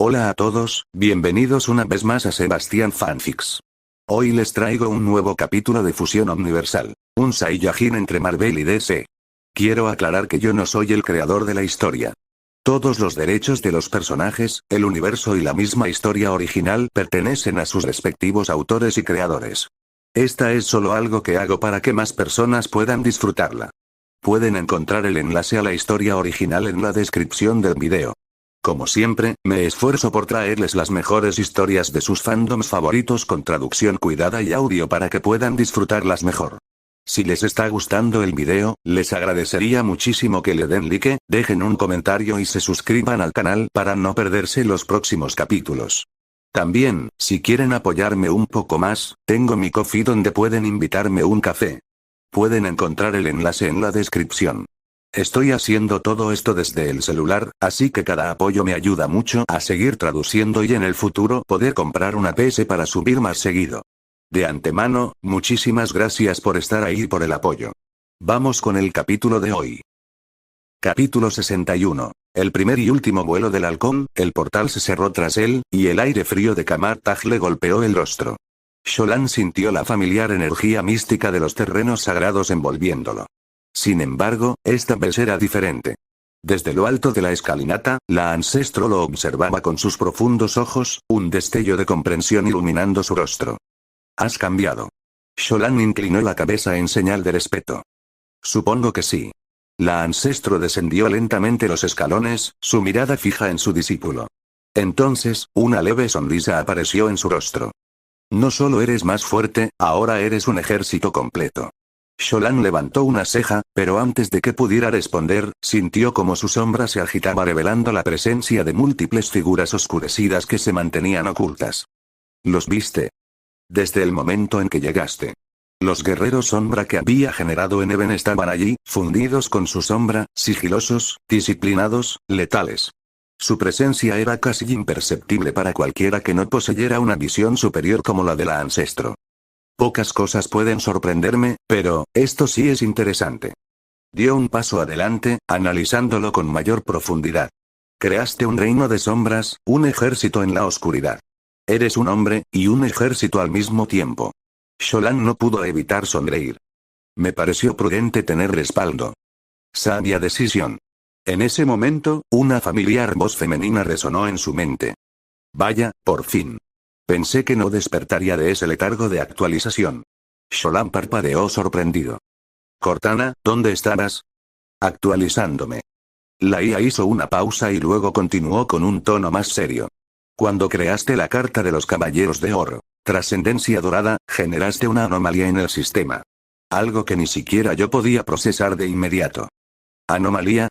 Hola a todos, bienvenidos una vez más a Sebastian Fanfics. Hoy les traigo un nuevo capítulo de Fusión Omniversal, un Saiyajin entre Marvel y DC. Quiero aclarar que yo no soy el creador de la historia. Todos los derechos de los personajes, el universo y la misma historia original pertenecen a sus respectivos autores y creadores. Esta es solo algo que hago para que más personas puedan disfrutarla. Pueden encontrar el enlace a la historia original en la descripción del video. Como siempre, me esfuerzo por traerles las mejores historias de sus fandoms favoritos con traducción cuidada y audio para que puedan disfrutarlas mejor. Si les está gustando el video, les agradecería muchísimo que le den like, dejen un comentario y se suscriban al canal para no perderse los próximos capítulos. También, si quieren apoyarme un poco más, tengo mi Ko-fi donde pueden invitarme un café. Pueden encontrar el enlace en la descripción. Estoy haciendo todo esto desde el celular, así que cada apoyo me ayuda mucho a seguir traduciendo y en el futuro poder comprar una PC para subir más seguido. De antemano, muchísimas gracias por estar ahí y por el apoyo. Vamos con el capítulo de hoy. Capítulo 61. El primer y último vuelo del halcón, el portal se cerró tras él, y el aire frío de Kamar-Taj le golpeó el rostro. Xolan sintió la familiar energía mística de los terrenos sagrados envolviéndolo. Sin embargo, esta vez era diferente. Desde lo alto de la escalinata, la ancestro lo observaba con sus profundos ojos, un destello de comprensión iluminando su rostro. ¿Has cambiado? Xolan inclinó la cabeza en señal de respeto. Supongo que sí. La ancestro descendió lentamente los escalones, su mirada fija en su discípulo. Entonces, una leve sonrisa apareció en su rostro. No solo eres más fuerte, ahora eres un ejército completo. Xolan levantó una ceja, pero antes de que pudiera responder, sintió como su sombra se agitaba revelando la presencia de múltiples figuras oscurecidas que se mantenían ocultas. ¿Los viste? Desde el momento en que llegaste. Los guerreros sombra que había generado en Even estaban allí, fundidos con su sombra, sigilosos, disciplinados, letales. Su presencia era casi imperceptible para cualquiera que no poseyera una visión superior como la de la ancestro. Pocas cosas pueden sorprenderme, pero, esto sí es interesante. Dio un paso adelante, analizándolo con mayor profundidad. Creaste un reino de sombras, un ejército en la oscuridad. Eres un hombre, y un ejército al mismo tiempo. Xolan no pudo evitar sonreír. Me pareció prudente tener respaldo. Sabia decisión. En ese momento, una familiar voz femenina resonó en su mente. Vaya, por fin. Pensé que no despertaría de ese letargo de actualización. Xolan parpadeó sorprendido. Cortana, ¿dónde estabas? Actualizándome. La IA hizo una pausa y luego continuó con un tono más serio. Cuando creaste la carta de los Caballeros de Oro, Trascendencia Dorada, generaste una anomalía en el sistema. Algo que ni siquiera yo podía procesar de inmediato. ¿Anomalía?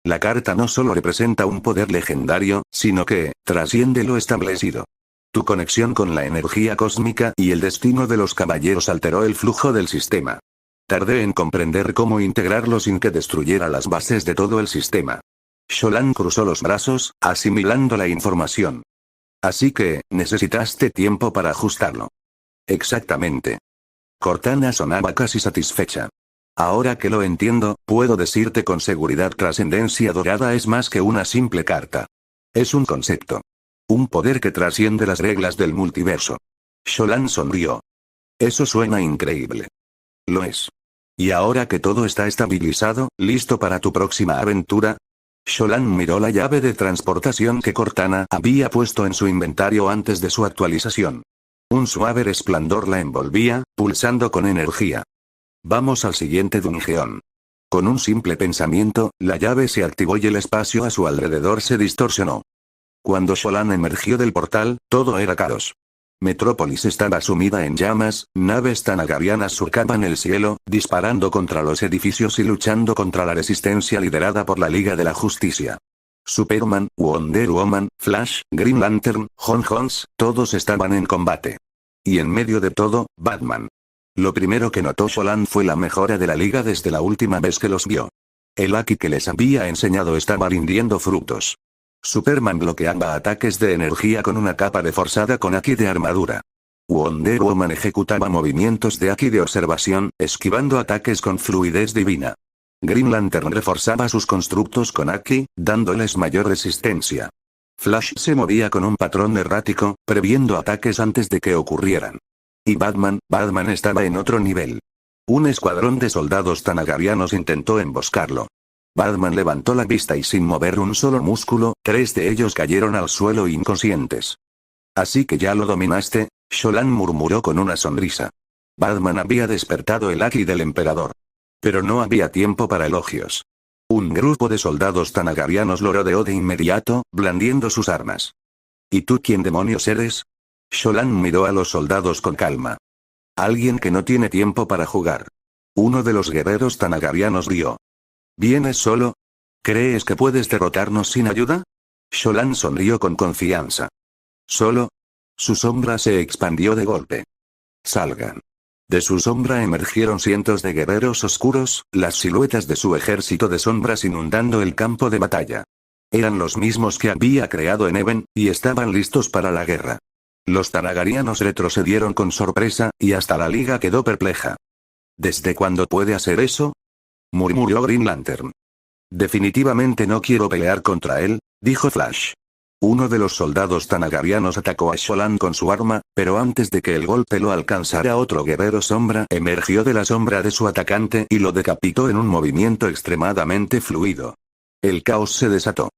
La carta no solo representa un poder legendario, sino que, trasciende lo establecido. Tu conexión con la energía cósmica y el destino de los caballeros alteró el flujo del sistema. Tardé en comprender cómo integrarlo sin que destruyera las bases de todo el sistema. Xolan cruzó los brazos, asimilando la información. Así que, necesitaste tiempo para ajustarlo. Exactamente. Cortana sonaba casi satisfecha. Ahora que lo entiendo, puedo decirte con seguridad Trascendencia Dorada es más que una simple carta. Es un concepto. Un poder que trasciende las reglas del multiverso. Xolan sonrió. Eso suena increíble. Lo es. Y ahora que todo está estabilizado, ¿listo para tu próxima aventura? Xolan miró la llave de transportación que Cortana había puesto en su inventario antes de su actualización. Un suave resplandor la envolvía, pulsando con energía. Vamos al siguiente dungeon. Con un simple pensamiento, la llave se activó y el espacio a su alrededor se distorsionó. Cuando Xolan emergió del portal, todo era caos. Metrópolis estaba sumida en llamas, naves tanagarianas surcaban el cielo, disparando contra los edificios y luchando contra la resistencia liderada por la Liga de la Justicia. Superman, Wonder Woman, Flash, Green Lantern, Jones, todos estaban en combate. Y en medio de todo, Batman. Lo primero que notó Xolan fue la mejora de la Liga desde la última vez que los vio. El Haki que les había enseñado estaba rindiendo frutos. Superman bloqueaba ataques de energía con una capa reforzada con Haki de armadura. Wonder Woman ejecutaba movimientos de Haki de observación, esquivando ataques con fluidez divina. Green Lantern reforzaba sus constructos con Haki, dándoles mayor resistencia. Flash se movía con un patrón errático, previendo ataques antes de que ocurrieran. Y Batman estaba en otro nivel. Un escuadrón de soldados tanagarianos intentó emboscarlo. Batman levantó la vista y sin mover un solo músculo, 3 de ellos cayeron al suelo inconscientes. Así que ya lo dominaste, Sholan murmuró con una sonrisa. Batman había despertado el Haki del emperador. Pero no había tiempo para elogios. Un grupo de soldados tanagarianos lo rodeó de inmediato, blandiendo sus armas. ¿Y tú quién demonios eres? Sholan miró a los soldados con calma. Alguien que no tiene tiempo para jugar. Uno de los guerreros tanagarianos rió. ¿Vienes solo? ¿Crees que puedes derrotarnos sin ayuda? Sholan sonrió con confianza. ¿Solo? Su sombra se expandió de golpe. Salgan. De su sombra emergieron cientos de guerreros oscuros, las siluetas de su ejército de sombras inundando el campo de batalla. Eran los mismos que había creado en Even, y estaban listos para la guerra. Los tanagarianos retrocedieron con sorpresa, y hasta la liga quedó perpleja. ¿Desde cuándo puede hacer eso? Murmuró Green Lantern. Definitivamente no quiero pelear contra él, dijo Flash. Uno de los soldados tanagarianos atacó a Sholan con su arma, pero antes de que el golpe lo alcanzara otro guerrero sombra emergió de la sombra de su atacante y lo decapitó en un movimiento extremadamente fluido. El caos se desató.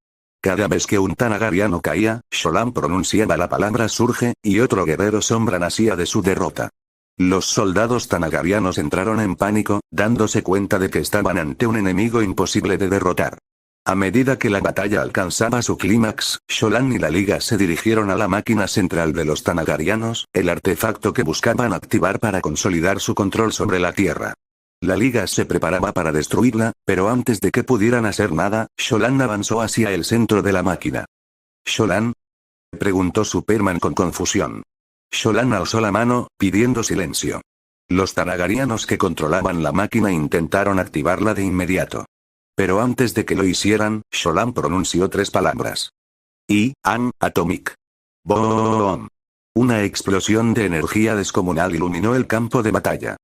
Cada vez que un tanagariano caía, Sholan pronunciaba la palabra surge, y otro guerrero sombra nacía de su derrota. Los soldados tanagarianos entraron en pánico, dándose cuenta de que estaban ante un enemigo imposible de derrotar. A medida que la batalla alcanzaba su clímax, Sholan y la Liga se dirigieron a la máquina central de los tanagarianos, el artefacto que buscaban activar para consolidar su control sobre la Tierra. La Liga se preparaba para destruirla, pero antes de que pudieran hacer nada, Sholan avanzó hacia el centro de la máquina. ¿Sholan? Preguntó Superman con confusión. Sholan alzó la mano, pidiendo silencio. Los tanagarianos que controlaban la máquina intentaron activarla de inmediato. Pero antes de que lo hicieran, Sholan pronunció 3 palabras. Atomic. Boom. Una explosión de energía descomunal iluminó el campo de batalla.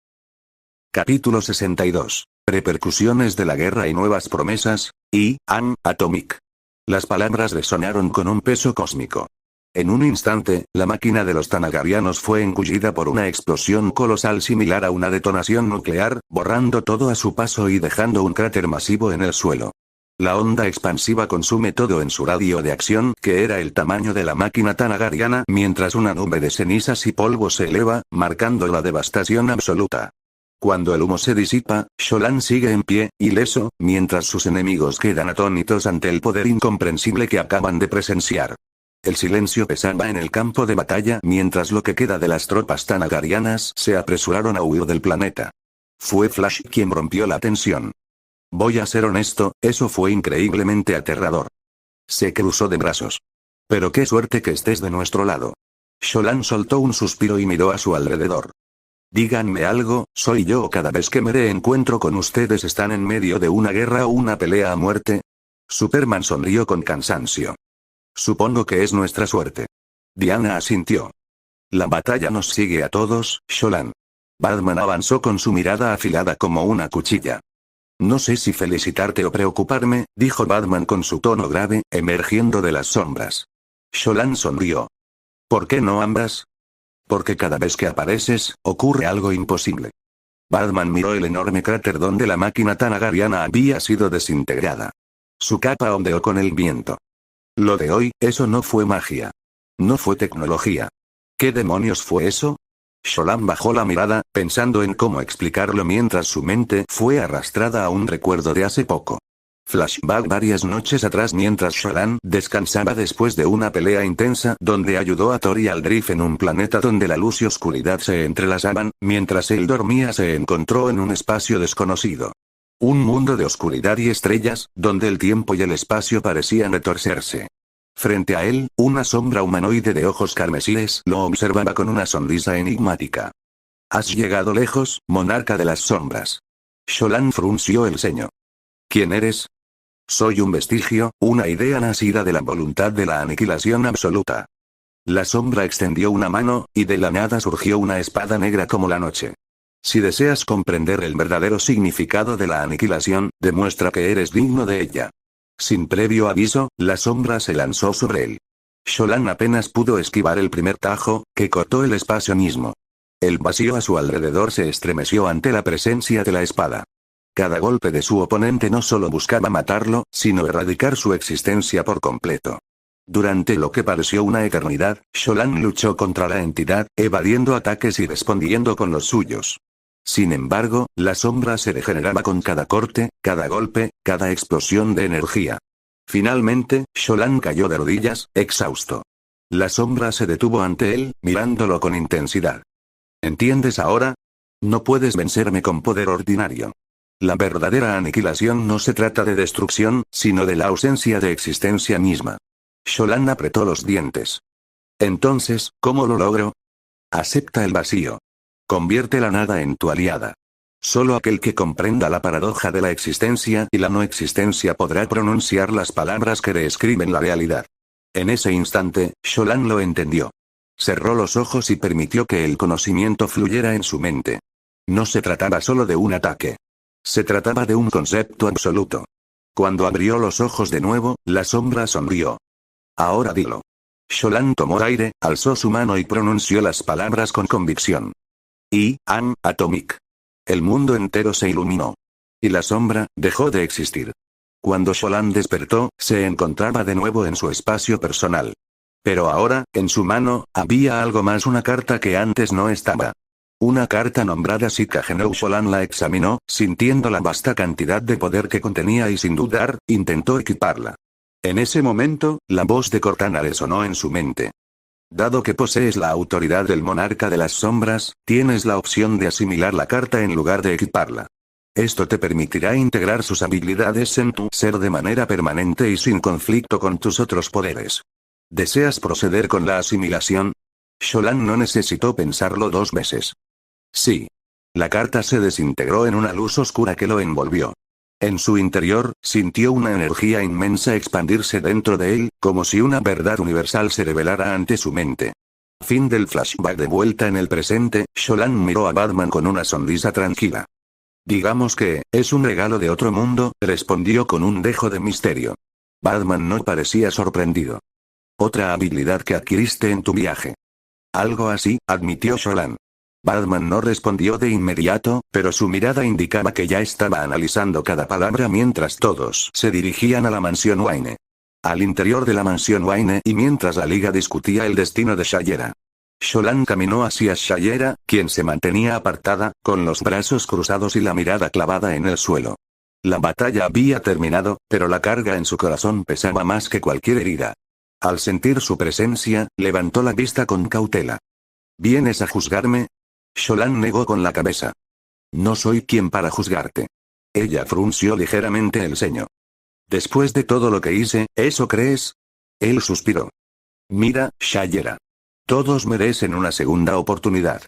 Capítulo 62. Repercusiones de la guerra y nuevas promesas. Atomic. Las palabras resonaron con un peso cósmico. En un instante, la máquina de los tanagarianos fue engullida por una explosión colosal similar a una detonación nuclear, borrando todo a su paso y dejando un cráter masivo en el suelo. La onda expansiva consume todo en su radio de acción, que era el tamaño de la máquina tanagariana, mientras una nube de cenizas y polvo se eleva, marcando la devastación absoluta. Cuando el humo se disipa, Sholan sigue en pie, ileso, mientras sus enemigos quedan atónitos ante el poder incomprensible que acaban de presenciar. El silencio pesaba en el campo de batalla mientras lo que queda de las tropas tanagarianas se apresuraron a huir del planeta. Fue Flash quien rompió la tensión. Voy a ser honesto, eso fue increíblemente aterrador. Se cruzó de brazos. Pero qué suerte que estés de nuestro lado. Sholan soltó un suspiro y miró a su alrededor. Díganme algo, ¿soy yo o cada vez que me reencuentro con ustedes están en medio de una guerra o una pelea a muerte? Superman sonrió con cansancio. Supongo que es nuestra suerte. Diana asintió. La batalla nos sigue a todos, Sholan. Batman avanzó con su mirada afilada como una cuchilla. No sé si felicitarte o preocuparme, dijo Batman con su tono grave, emergiendo de las sombras. Sholan sonrió. ¿Por qué no ambas? Porque cada vez que apareces, ocurre algo imposible. Batman miró el enorme cráter donde la máquina tanagariana había sido desintegrada. Su capa ondeó con el viento. Lo de hoy, eso no fue magia. No fue tecnología. ¿Qué demonios fue eso? Sholan bajó la mirada, pensando en cómo explicarlo mientras su mente fue arrastrada a un recuerdo de hace poco. Flashback varias noches atrás mientras Sholan descansaba después de una pelea intensa donde ayudó a Thor y Aldrich en un planeta donde la luz y oscuridad se entrelazaban, mientras él dormía se encontró en un espacio desconocido. Un mundo de oscuridad y estrellas, donde el tiempo y el espacio parecían retorcerse. Frente a él, una sombra humanoide de ojos carmesíes lo observaba con una sonrisa enigmática. Has llegado lejos, monarca de las sombras. Sholan frunció el ceño. ¿Quién eres? Soy un vestigio, una idea nacida de la voluntad de la aniquilación absoluta. La sombra extendió una mano, y de la nada surgió una espada negra como la noche. Si deseas comprender el verdadero significado de la aniquilación, demuestra que eres digno de ella. Sin previo aviso, la sombra se lanzó sobre él. Sholan apenas pudo esquivar el primer tajo, que cortó el espacio mismo. El vacío a su alrededor se estremeció ante la presencia de la espada. Cada golpe de su oponente no solo buscaba matarlo, sino erradicar su existencia por completo. Durante lo que pareció una eternidad, Sholan luchó contra la entidad, evadiendo ataques y respondiendo con los suyos. Sin embargo, la sombra se regeneraba con cada corte, cada golpe, cada explosión de energía. Finalmente, Sholan cayó de rodillas, exhausto. La sombra se detuvo ante él, mirándolo con intensidad. ¿Entiendes ahora? No puedes vencerme con poder ordinario. La verdadera aniquilación no se trata de destrucción, sino de la ausencia de existencia misma. Sholan apretó los dientes. Entonces, ¿cómo lo logro? Acepta el vacío. Convierte la nada en tu aliada. Solo aquel que comprenda la paradoja de la existencia y la no existencia podrá pronunciar las palabras que reescriben la realidad. En ese instante, Sholan lo entendió. Cerró los ojos y permitió que el conocimiento fluyera en su mente. No se trataba solo de un ataque. Se trataba de un concepto absoluto. Cuando abrió los ojos de nuevo, la sombra sonrió. Ahora dilo. Sholan tomó aire, alzó su mano y pronunció las palabras con convicción. Atomic. El mundo entero se iluminó. Y la sombra dejó de existir. Cuando Sholan despertó, se encontraba de nuevo en su espacio personal. Pero ahora, en su mano, había algo más, una carta que antes no estaba. Una carta nombrada Sika Genou. Sholan la examinó, sintiendo la vasta cantidad de poder que contenía y sin dudar, intentó equiparla. En ese momento, la voz de Cortana resonó en su mente. Dado que posees la autoridad del monarca de las sombras, tienes la opción de asimilar la carta en lugar de equiparla. Esto te permitirá integrar sus habilidades en tu ser de manera permanente y sin conflicto con tus otros poderes. ¿Deseas proceder con la asimilación? Sholan no necesitó pensarlo 2 veces. Sí. La carta se desintegró en una luz oscura que lo envolvió. En su interior, sintió una energía inmensa expandirse dentro de él, como si una verdad universal se revelara ante su mente. Fin del flashback. De vuelta en el presente, Sholan miró a Batman con una sonrisa tranquila. Digamos que, es un regalo de otro mundo, respondió con un dejo de misterio. Batman no parecía sorprendido. Otra habilidad que adquiriste en tu viaje. Algo así, admitió Sholan. Batman no respondió de inmediato, pero su mirada indicaba que ya estaba analizando cada palabra mientras todos se dirigían a la mansión Wayne. Al interior de la mansión Wayne y mientras la liga discutía el destino de Shayera. Sholan caminó hacia Shayera, quien se mantenía apartada, con los brazos cruzados y la mirada clavada en el suelo. La batalla había terminado, pero la carga en su corazón pesaba más que cualquier herida. Al sentir su presencia, levantó la vista con cautela. ¿Vienes a juzgarme? Sholan negó con la cabeza. No soy quien para juzgarte. Ella frunció ligeramente el ceño. Después de todo lo que hice, ¿eso crees? Él suspiró. Mira, Shayera. Todos merecen una segunda oportunidad.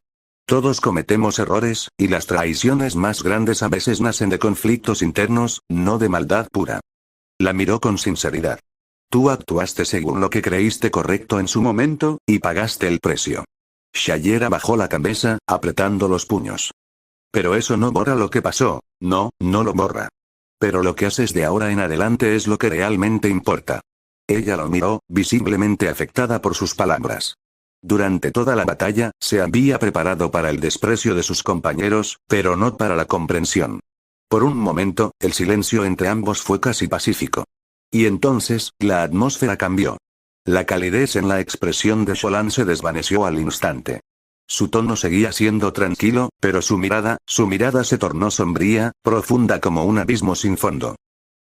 Todos cometemos errores, y las traiciones más grandes a veces nacen de conflictos internos, no de maldad pura. La miró con sinceridad. Tú actuaste según lo que creíste correcto en su momento, y pagaste el precio. Shayera bajó la cabeza, apretando los puños. Pero eso no borra lo que pasó, no lo borra. Pero lo que haces de ahora en adelante es lo que realmente importa. Ella lo miró, visiblemente afectada por sus palabras. Durante toda la batalla, se había preparado para el desprecio de sus compañeros, pero no para la comprensión. Por un momento, el silencio entre ambos fue casi pacífico. Y entonces, la atmósfera cambió. La calidez en la expresión de Sholan se desvaneció al instante. Su tono seguía siendo tranquilo, pero su mirada se tornó sombría, profunda como un abismo sin fondo.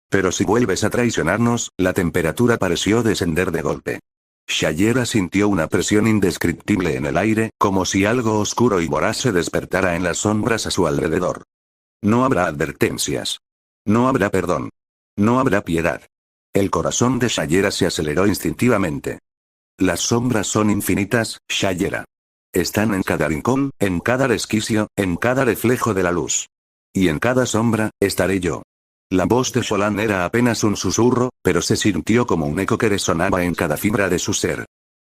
Pero si vuelves a traicionarnos, la temperatura pareció descender de golpe. Shayera sintió una presión indescriptible en el aire, como si algo oscuro y voraz se despertara en las sombras a su alrededor. No habrá advertencias. No habrá perdón. No habrá piedad. El corazón de Shayera se aceleró instintivamente. Las sombras son infinitas, Shayera. Están en cada rincón, en cada resquicio, en cada reflejo de la luz. Y en cada sombra, estaré yo. La voz de Sholan era apenas un susurro, pero se sintió como un eco que resonaba en cada fibra de su ser.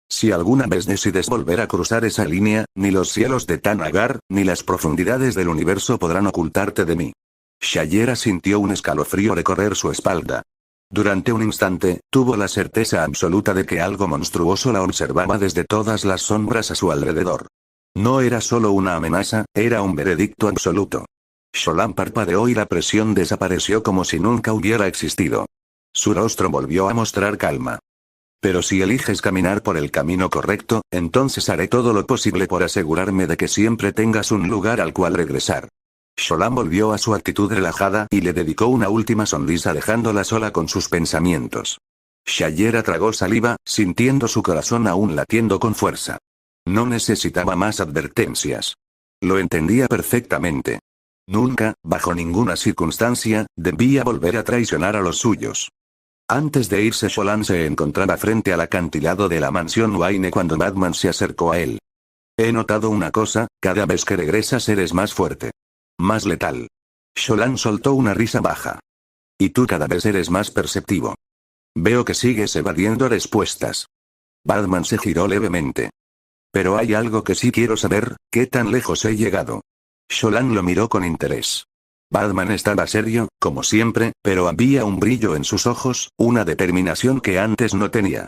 Si alguna vez decides volver a cruzar esa línea, ni los cielos de Tanagar, ni las profundidades del universo podrán ocultarte de mí. Shayera sintió un escalofrío recorrer su espalda. Durante un instante, tuvo la certeza absoluta de que algo monstruoso la observaba desde todas las sombras a su alrededor. No era solo una amenaza, era un veredicto absoluto. Sholan parpadeó y la presión desapareció como si nunca hubiera existido. Su rostro volvió a mostrar calma. Pero si eliges caminar por el camino correcto, entonces haré todo lo posible por asegurarme de que siempre tengas un lugar al cual regresar. Sholan volvió a su actitud relajada y le dedicó una última sonrisa dejándola sola con sus pensamientos. Shayera tragó saliva, sintiendo su corazón aún latiendo con fuerza. No necesitaba más advertencias. Lo entendía perfectamente. Nunca, bajo ninguna circunstancia, debía volver a traicionar a los suyos. Antes de irse, Sholan se encontraba frente al acantilado de la mansión Wayne cuando Batman se acercó a él. He notado una cosa, cada vez que regresas eres más fuerte. Más letal. Sholan soltó una risa baja. Y tú cada vez eres más perceptivo. Veo que sigues evadiendo respuestas. Batman se giró levemente. Pero hay algo que sí quiero saber, ¿qué tan lejos he llegado? Sholan lo miró con interés. Batman estaba serio, como siempre, pero había un brillo en sus ojos, una determinación que antes no tenía.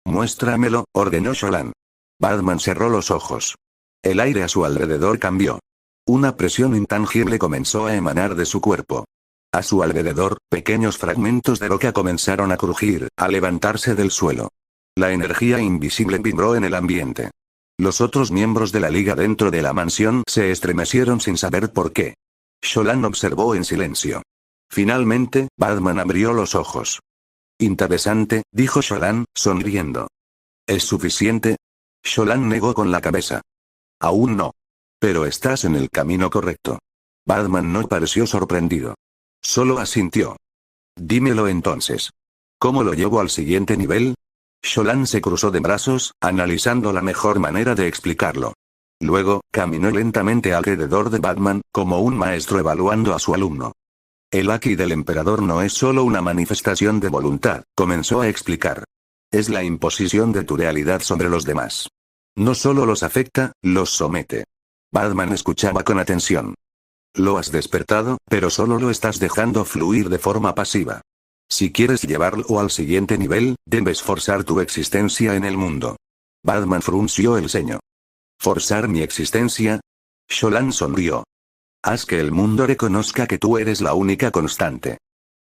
Muéstramelo, ordenó Sholan. Batman cerró los ojos. El aire a su alrededor cambió. Una presión intangible comenzó a emanar de su cuerpo. A su alrededor, pequeños fragmentos de roca comenzaron a crujir, a levantarse del suelo. La energía invisible vibró en el ambiente. Los otros miembros de la liga dentro de la mansión se estremecieron sin saber por qué. Sholan observó en silencio. Finalmente, Batman abrió los ojos. Interesante, dijo Sholan, sonriendo. ¿Es suficiente? Sholan negó con la cabeza. Aún no. Pero estás en el camino correcto. Batman no pareció sorprendido. Solo asintió. Dímelo entonces. ¿Cómo lo llevo al siguiente nivel? Sholan se cruzó de brazos, analizando la mejor manera de explicarlo. Luego, caminó lentamente alrededor de Batman, como un maestro evaluando a su alumno. El Haki del emperador no es solo una manifestación de voluntad, comenzó a explicar. Es la imposición de tu realidad sobre los demás. No solo los afecta, los somete. Batman escuchaba con atención. Lo has despertado, pero solo lo estás dejando fluir de forma pasiva. Si quieres llevarlo al siguiente nivel, debes forzar tu existencia en el mundo. Batman frunció el ceño. ¿Forzar mi existencia? Sholan sonrió. Haz que el mundo reconozca que tú eres la única constante.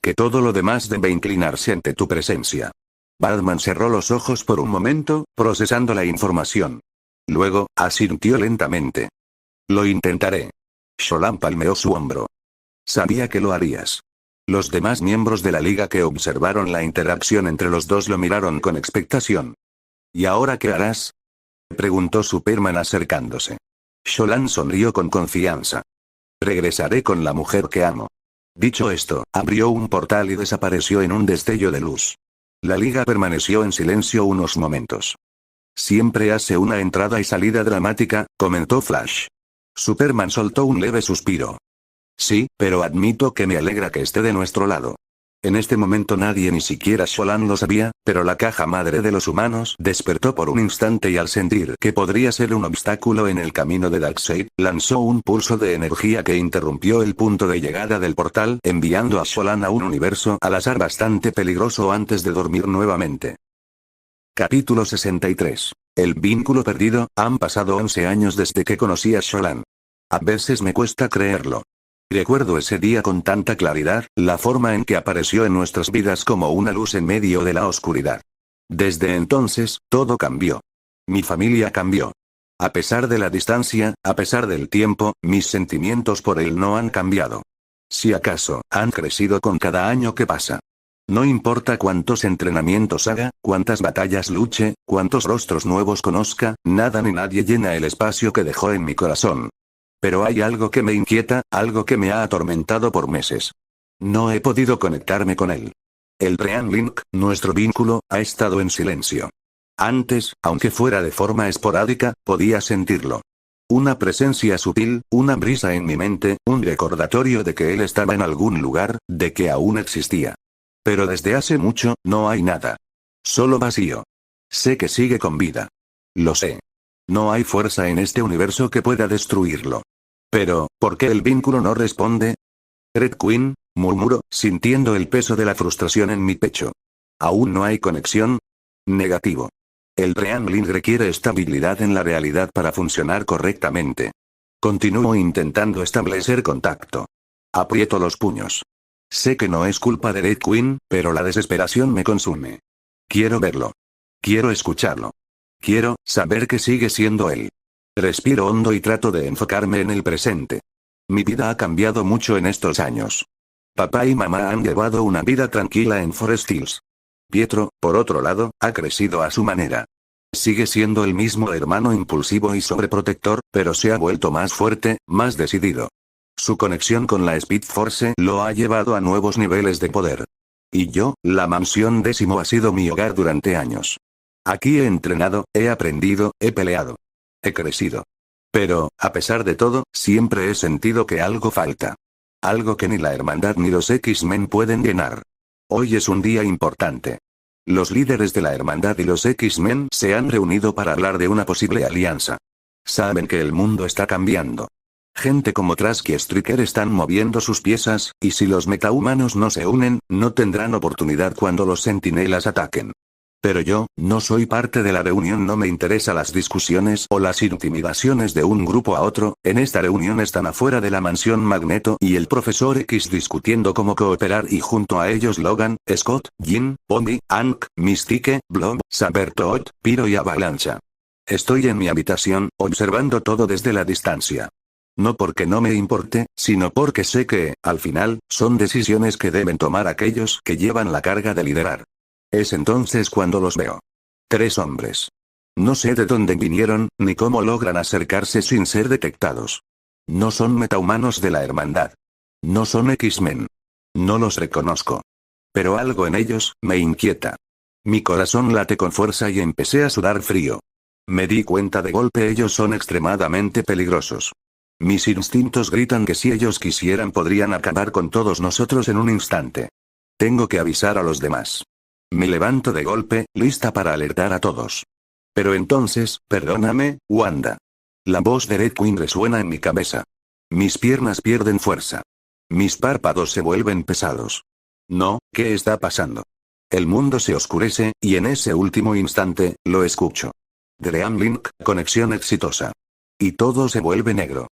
Que todo lo demás debe inclinarse ante tu presencia. Batman cerró los ojos por un momento, procesando la información. Luego, asintió lentamente. Lo intentaré. Sholan palmeó su hombro. Sabía que lo harías. Los demás miembros de la liga que observaron la interacción entre los dos lo miraron con expectación. ¿Y ahora qué harás? Preguntó Superman acercándose. Sholan sonrió con confianza. Regresaré con la mujer que amo. Dicho esto, abrió un portal y desapareció en un destello de luz. La liga permaneció en silencio unos momentos. Siempre hace una entrada y salida dramática, comentó Flash. Superman soltó un leve suspiro. Sí, pero admito que me alegra que esté de nuestro lado. En este momento nadie, ni siquiera Sholan, lo sabía, pero la caja madre de los humanos despertó por un instante y al sentir que podría ser un obstáculo en el camino de Darkseid, lanzó un pulso de energía que interrumpió el punto de llegada del portal, enviando a Sholan a un universo al azar bastante peligroso antes de dormir nuevamente. Capítulo 63. El vínculo perdido. Han pasado 11 años desde que conocí a Sholan. A veces me cuesta creerlo. Recuerdo ese día con tanta claridad, la forma en que apareció en nuestras vidas como una luz en medio de la oscuridad. Desde entonces, todo cambió. Mi familia cambió. A pesar de la distancia, a pesar del tiempo, mis sentimientos por él no han cambiado. Si acaso, han crecido con cada año que pasa. No importa cuántos entrenamientos haga, cuántas batallas luche, cuántos rostros nuevos conozca, nada ni nadie llena el espacio que dejó en mi corazón. Pero hay algo que me inquieta, algo que me ha atormentado por meses. No he podido conectarme con él. El Rean Link, nuestro vínculo, ha estado en silencio. Antes, aunque fuera de forma esporádica, podía sentirlo. Una presencia sutil, una brisa en mi mente, un recordatorio de que él estaba en algún lugar, de que aún existía. Pero desde hace mucho, no hay nada. Solo vacío. Sé que sigue con vida. Lo sé. No hay fuerza en este universo que pueda destruirlo. Pero, ¿por qué el vínculo no responde? Red Queen, Murmuro, sintiendo el peso de la frustración en mi pecho. ¿Aún no hay conexión? Negativo. El Dream Link requiere estabilidad en la realidad para funcionar correctamente. Continúo intentando establecer contacto. Aprieto los puños. Sé que no es culpa de Red Queen, pero la desesperación me consume. Quiero verlo. Quiero escucharlo. Quiero saber que sigue siendo él. Respiro hondo y trato de enfocarme en el presente. Mi vida ha cambiado mucho en estos años. Papá y mamá han llevado una vida tranquila en Forest Hills. Pietro, por otro lado, ha crecido a su manera. Sigue siendo el mismo hermano impulsivo y sobreprotector, pero se ha vuelto más fuerte, más decidido. Su conexión con la Speed Force lo ha llevado a nuevos niveles de poder. Y yo, la mansión 10 ha sido mi hogar durante años. Aquí he entrenado, he aprendido, he peleado. He crecido. Pero, a pesar de todo, siempre he sentido que algo falta. Algo que ni la Hermandad ni los X-Men pueden llenar. Hoy es un día importante. Los líderes de la Hermandad y los X-Men se han reunido para hablar de una posible alianza. Saben que el mundo está cambiando. Gente como Trask y Striker están moviendo sus piezas, y si los metahumanos no se unen, no tendrán oportunidad cuando los centinelas ataquen. Pero yo, no soy parte de la reunión, no me interesa las discusiones o las intimidaciones de un grupo a otro. En esta reunión están afuera de la mansión Magneto y el Profesor X discutiendo cómo cooperar, y junto a ellos Logan, Scott, Jean, Omni, Hank, Mystique, Blob, Sabertooth, Pyro y Avalancha. Estoy en mi habitación, observando todo desde la distancia. No porque no me importe, sino porque sé que, al final, son decisiones que deben tomar aquellos que llevan la carga de liderar. Es entonces cuando los veo. 3 hombres. No sé de dónde vinieron, ni cómo logran acercarse sin ser detectados. No son metahumanos de la Hermandad. No son X-Men. No los reconozco. Pero algo en ellos, me inquieta. Mi corazón late con fuerza y empecé a sudar frío. Me di cuenta de golpe, ellos son extremadamente peligrosos. Mis instintos gritan que si ellos quisieran podrían acabar con todos nosotros en un instante. Tengo que avisar a los demás. Me levanto de golpe, lista para alertar a todos. Pero entonces, perdóname, Wanda. La voz de Red Queen resuena en mi cabeza. Mis piernas pierden fuerza. Mis párpados se vuelven pesados. No, ¿qué está pasando? El mundo se oscurece, y en ese último instante, lo escucho. Dream Link, conexión exitosa. Y todo se vuelve negro.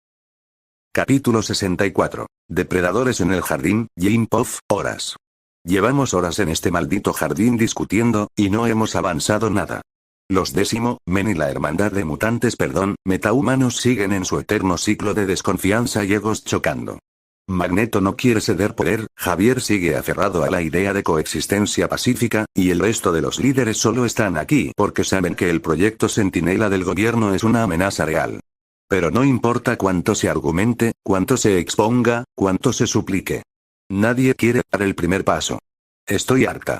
Capítulo 64. Depredadores en el jardín, Jim Puff, horas. Llevamos horas en este maldito jardín discutiendo, y no hemos avanzado nada. Los 10 Men y la Hermandad de Mutantes, metahumanos siguen en su eterno ciclo de desconfianza y egos chocando. Magneto no quiere ceder poder, Javier sigue aferrado a la idea de coexistencia pacífica, y el resto de los líderes solo están aquí porque saben que el proyecto Centinela del gobierno es una amenaza real. Pero no importa cuánto se argumente, cuánto se exponga, cuánto se suplique. Nadie quiere dar el primer paso. Estoy harta.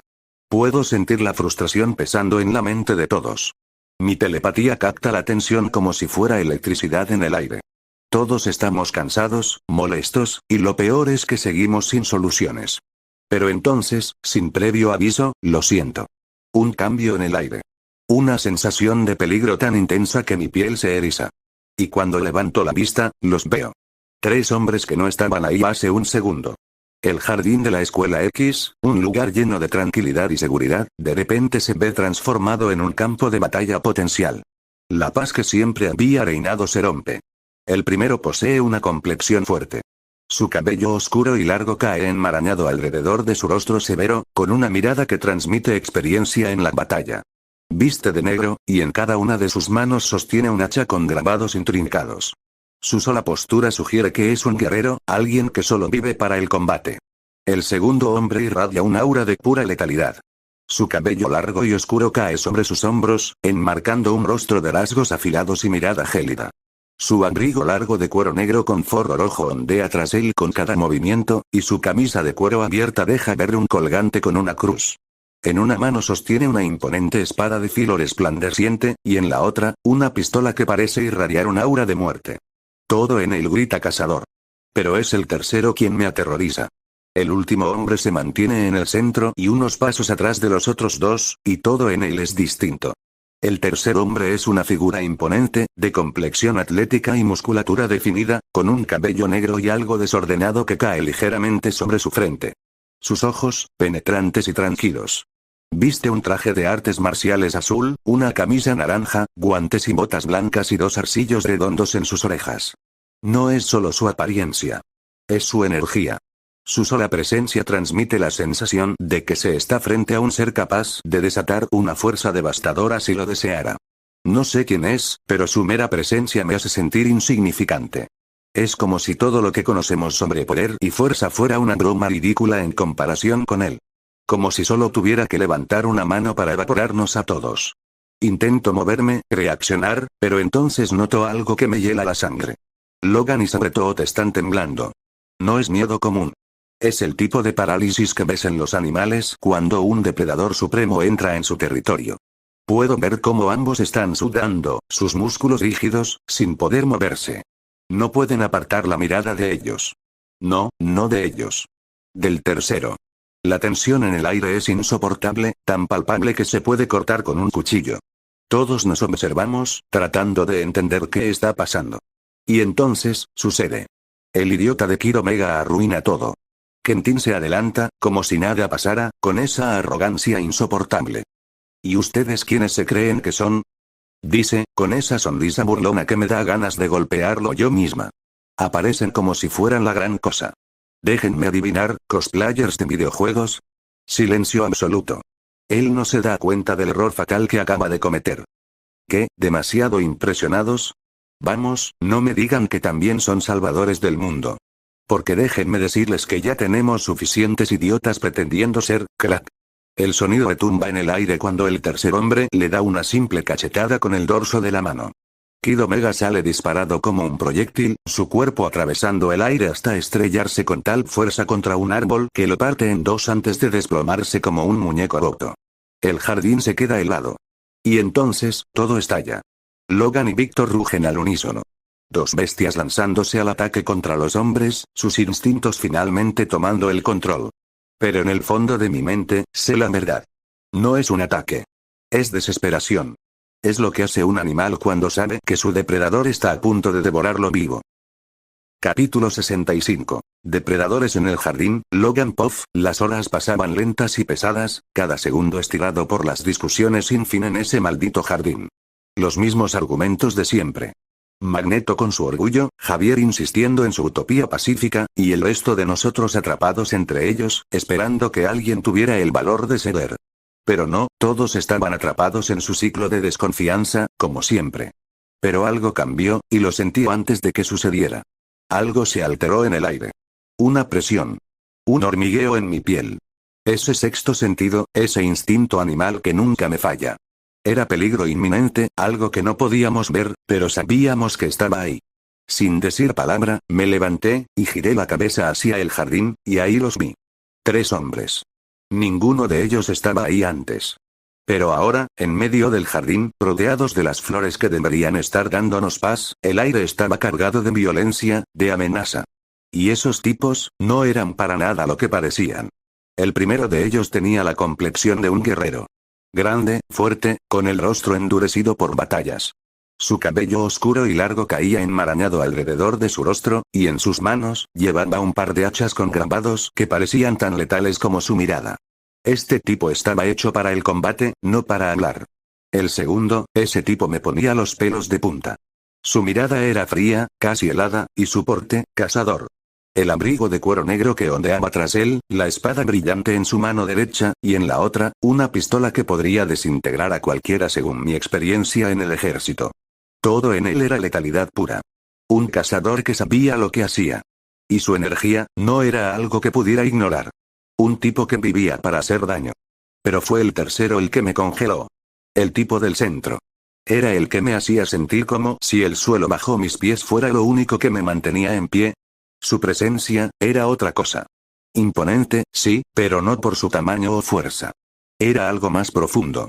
Puedo sentir la frustración pesando en la mente de todos. Mi telepatía capta la tensión como si fuera electricidad en el aire. Todos estamos cansados, molestos, y lo peor es que seguimos sin soluciones. Pero entonces, sin previo aviso, lo siento. Un cambio en el aire. Una sensación de peligro tan intensa que mi piel se eriza. Y cuando levanto la vista, los veo. 3 hombres que no estaban ahí hace un segundo. El jardín de la Escuela X, un lugar lleno de tranquilidad y seguridad, de repente se ve transformado en un campo de batalla potencial. La paz que siempre había reinado se rompe. El primero posee una complexión fuerte. Su cabello oscuro y largo cae enmarañado alrededor de su rostro severo, con una mirada que transmite experiencia en la batalla. Viste de negro, y en cada una de sus manos sostiene un hacha con grabados intrincados. Su sola postura sugiere que es un guerrero, alguien que solo vive para el combate. El segundo hombre irradia un aura de pura letalidad. Su cabello largo y oscuro cae sobre sus hombros, enmarcando un rostro de rasgos afilados y mirada gélida. Su abrigo largo de cuero negro con forro rojo ondea tras él con cada movimiento, y su camisa de cuero abierta deja ver un colgante con una cruz. En una mano sostiene una imponente espada de filo resplandeciente, y en la otra, una pistola que parece irradiar un aura de muerte. Todo en él grita cazador. Pero es el tercero quien me aterroriza. El último hombre se mantiene en el centro y unos pasos atrás de los otros 2, y todo en él es distinto. El tercer hombre es una figura imponente, de complexión atlética y musculatura definida, con un cabello negro y algo desordenado que cae ligeramente sobre su frente. Sus ojos, penetrantes y tranquilos. Viste un traje de artes marciales azul, una camisa naranja, guantes y botas blancas y dos arcillos redondos en sus orejas. No es solo su apariencia. Es su energía. Su sola presencia transmite la sensación de que se está frente a un ser capaz de desatar una fuerza devastadora si lo deseara. No sé quién es, pero su mera presencia me hace sentir insignificante. Es como si todo lo que conocemos sobre poder y fuerza fuera una broma ridícula en comparación con él. Como si solo tuviera que levantar una mano para evaporarnos a todos. Intento moverme, reaccionar, pero entonces noto algo que me hiela la sangre. Logan y sobre todo están temblando. No es miedo común. Es el tipo de parálisis que ves en los animales cuando un depredador supremo entra en su territorio. Puedo ver cómo ambos están sudando, sus músculos rígidos, sin poder moverse. No pueden apartar la mirada de ellos. No, no de ellos. Del tercero. La tensión en el aire es insoportable, tan palpable que se puede cortar con un cuchillo. Todos nos observamos, tratando de entender qué está pasando. Y entonces, sucede. El idiota de Kid Omega arruina todo. Kentin se adelanta, como si nada pasara, con esa arrogancia insoportable. ¿Y ustedes quiénes se creen que son? Dice, con esa sonrisa burlona que me da ganas de golpearlo yo misma. Aparecen como si fueran la gran cosa. Déjenme adivinar, cosplayers de videojuegos. Silencio absoluto. Él no se da cuenta del error fatal que acaba de cometer. ¿Qué? ¿Demasiado impresionados? Vamos, no me digan que también son salvadores del mundo. Porque déjenme decirles que ya tenemos suficientes idiotas pretendiendo ser crack. El sonido retumba en el aire cuando el tercer hombre le da una simple cachetada con el dorso de la mano. Kid Omega sale disparado como un proyectil, su cuerpo atravesando el aire hasta estrellarse con tal fuerza contra un árbol que lo parte en dos antes de desplomarse como un muñeco roto. El jardín se queda helado. Y entonces, todo estalla. Logan y Victor rugen al unísono. Dos bestias lanzándose al ataque contra los hombres, sus instintos finalmente tomando el control. Pero en el fondo de mi mente, sé la verdad. No es un ataque. Es desesperación. Es lo que hace un animal cuando sabe que su depredador está a punto de devorarlo vivo. Capítulo 65. Depredadores en el jardín. Logan Puff. Las horas pasaban lentas y pesadas, cada segundo estirado por las discusiones sin fin en ese maldito jardín. Los mismos argumentos de siempre. Magneto con su orgullo, Javier insistiendo en su utopía pacífica, y el resto de nosotros atrapados entre ellos, esperando que alguien tuviera el valor de ceder. Pero no, todos estaban atrapados en su ciclo de desconfianza, como siempre. Pero algo cambió, y lo sentí antes de que sucediera. Algo se alteró en el aire. Una presión. Un hormigueo en mi piel. Ese sexto sentido, ese instinto animal que nunca me falla. Era peligro inminente, algo que no podíamos ver, pero sabíamos que estaba ahí. Sin decir palabra, me levanté, y giré la cabeza hacia el jardín, y ahí los vi. 3 hombres. Ninguno de ellos estaba ahí antes. Pero ahora, en medio del jardín, rodeados de las flores que deberían estar dándonos paz, el aire estaba cargado de violencia, de amenaza. Y esos tipos, no eran para nada lo que parecían. El primero de ellos tenía la complexión de un guerrero. Grande, fuerte, con el rostro endurecido por batallas. Su cabello oscuro y largo caía enmarañado alrededor de su rostro, y en sus manos, llevaba un par de hachas con grabados que parecían tan letales como su mirada. Este tipo estaba hecho para el combate, no para hablar. El segundo, ese tipo me ponía los pelos de punta. Su mirada era fría, casi helada, y su porte, cazador. El abrigo de cuero negro que ondeaba tras él, la espada brillante en su mano derecha, y en la otra, una pistola que podría desintegrar a cualquiera según mi experiencia en el ejército. Todo en él era letalidad pura. Un cazador que sabía lo que hacía. Y su energía, no era algo que pudiera ignorar. Un tipo que vivía para hacer daño. Pero fue el tercero el que me congeló. El tipo del centro. Era el que me hacía sentir como si el suelo bajo mis pies fuera lo único que me mantenía en pie. Su presencia, era otra cosa. Imponente, sí, pero no por su tamaño o fuerza. Era algo más profundo.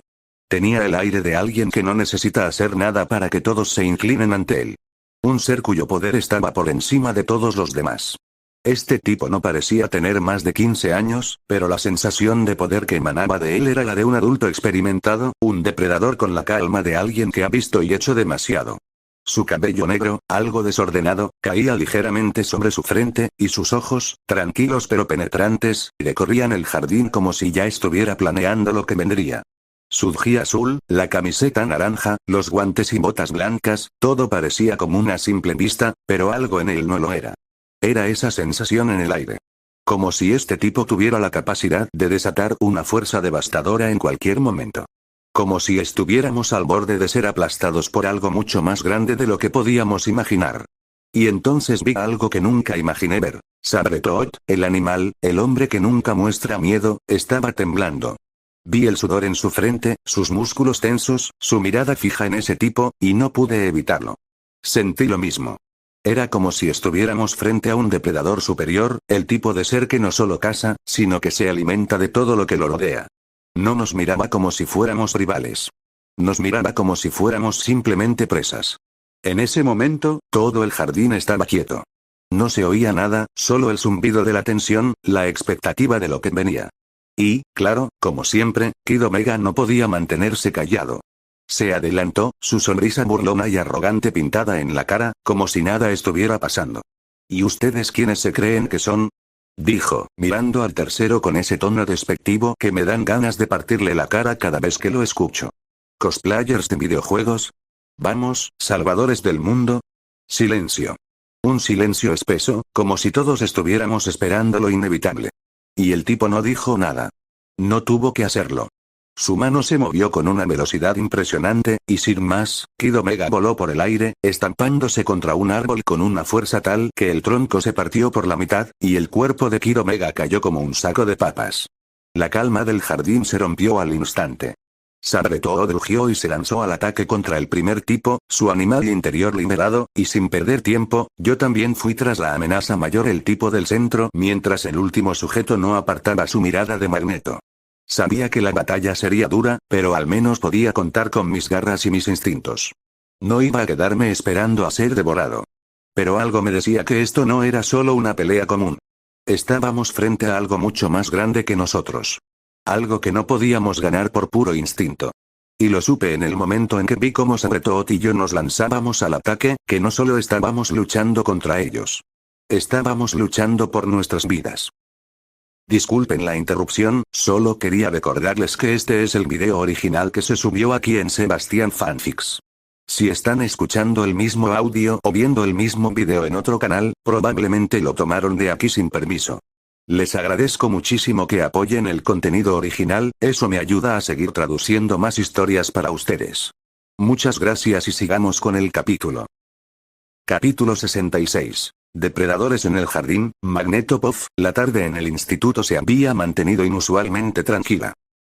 Tenía el aire de alguien que no necesita hacer nada para que todos se inclinen ante él. Un ser cuyo poder estaba por encima de todos los demás. Este tipo no parecía tener más de 15 años, pero la sensación de poder que emanaba de él era la de un adulto experimentado, un depredador con la calma de alguien que ha visto y hecho demasiado. Su cabello negro, algo desordenado, caía ligeramente sobre su frente, y sus ojos, tranquilos pero penetrantes, recorrían el jardín como si ya estuviera planeando lo que vendría. Su jersey azul, la camiseta naranja, los guantes y botas blancas, todo parecía común a simple vista, pero algo en él no lo era. Era esa sensación en el aire. Como si este tipo tuviera la capacidad de desatar una fuerza devastadora en cualquier momento. Como si estuviéramos al borde de ser aplastados por algo mucho más grande de lo que podíamos imaginar. Y entonces vi algo que nunca imaginé ver. Sabretooth, el animal, el hombre que nunca muestra miedo, estaba temblando. Vi el sudor en su frente, sus músculos tensos, su mirada fija en ese tipo, y no pude evitarlo. Sentí lo mismo. Era como si estuviéramos frente a un depredador superior, el tipo de ser que no solo caza, sino que se alimenta de todo lo que lo rodea. No nos miraba como si fuéramos rivales. Nos miraba como si fuéramos simplemente presas. En ese momento, todo el jardín estaba quieto. No se oía nada, solo el zumbido de la tensión, la expectativa de lo que venía. Y, claro, como siempre, Kid Omega no podía mantenerse callado. Se adelantó, su sonrisa burlona y arrogante pintada en la cara, como si nada estuviera pasando. ¿Y ustedes quiénes se creen que son? Dijo, mirando al tercero con ese tono despectivo que me dan ganas de partirle la cara cada vez que lo escucho. ¿Cosplayers de videojuegos? Vamos, salvadores del mundo. Silencio. Un silencio espeso, como si todos estuviéramos esperando lo inevitable. Y el tipo no dijo nada. No tuvo que hacerlo. Su mano se movió con una velocidad impresionante, y sin más, Kid Omega voló por el aire, estampándose contra un árbol con una fuerza tal que el tronco se partió por la mitad, y el cuerpo de Kid Omega cayó como un saco de papas. La calma del jardín se rompió al instante. Sabretooth rugió y se lanzó al ataque contra el primer tipo, su animal interior liberado, y sin perder tiempo, yo también fui tras la amenaza mayor, el tipo del centro, mientras el último sujeto no apartaba su mirada de Magneto. Sabía que la batalla sería dura, pero al menos podía contar con mis garras y mis instintos. No iba a quedarme esperando a ser devorado. Pero algo me decía que esto no era solo una pelea común. Estábamos frente a algo mucho más grande que nosotros. Algo que no podíamos ganar por puro instinto. Y lo supe en el momento en que vi cómo Sabretooth y yo nos lanzábamos al ataque, que no solo estábamos luchando contra ellos. Estábamos luchando por nuestras vidas. Disculpen la interrupción, solo quería recordarles que este es el video original que se subió aquí en Sebastian Fanfics. Si están escuchando el mismo audio o viendo el mismo video en otro canal, probablemente lo tomaron de aquí sin permiso. Les agradezco muchísimo que apoyen el contenido original, eso me ayuda a seguir traduciendo más historias para ustedes. Muchas gracias y sigamos con el capítulo. Capítulo 66. Depredadores en el jardín. Magneto Puff. La tarde en el instituto se había mantenido inusualmente tranquila.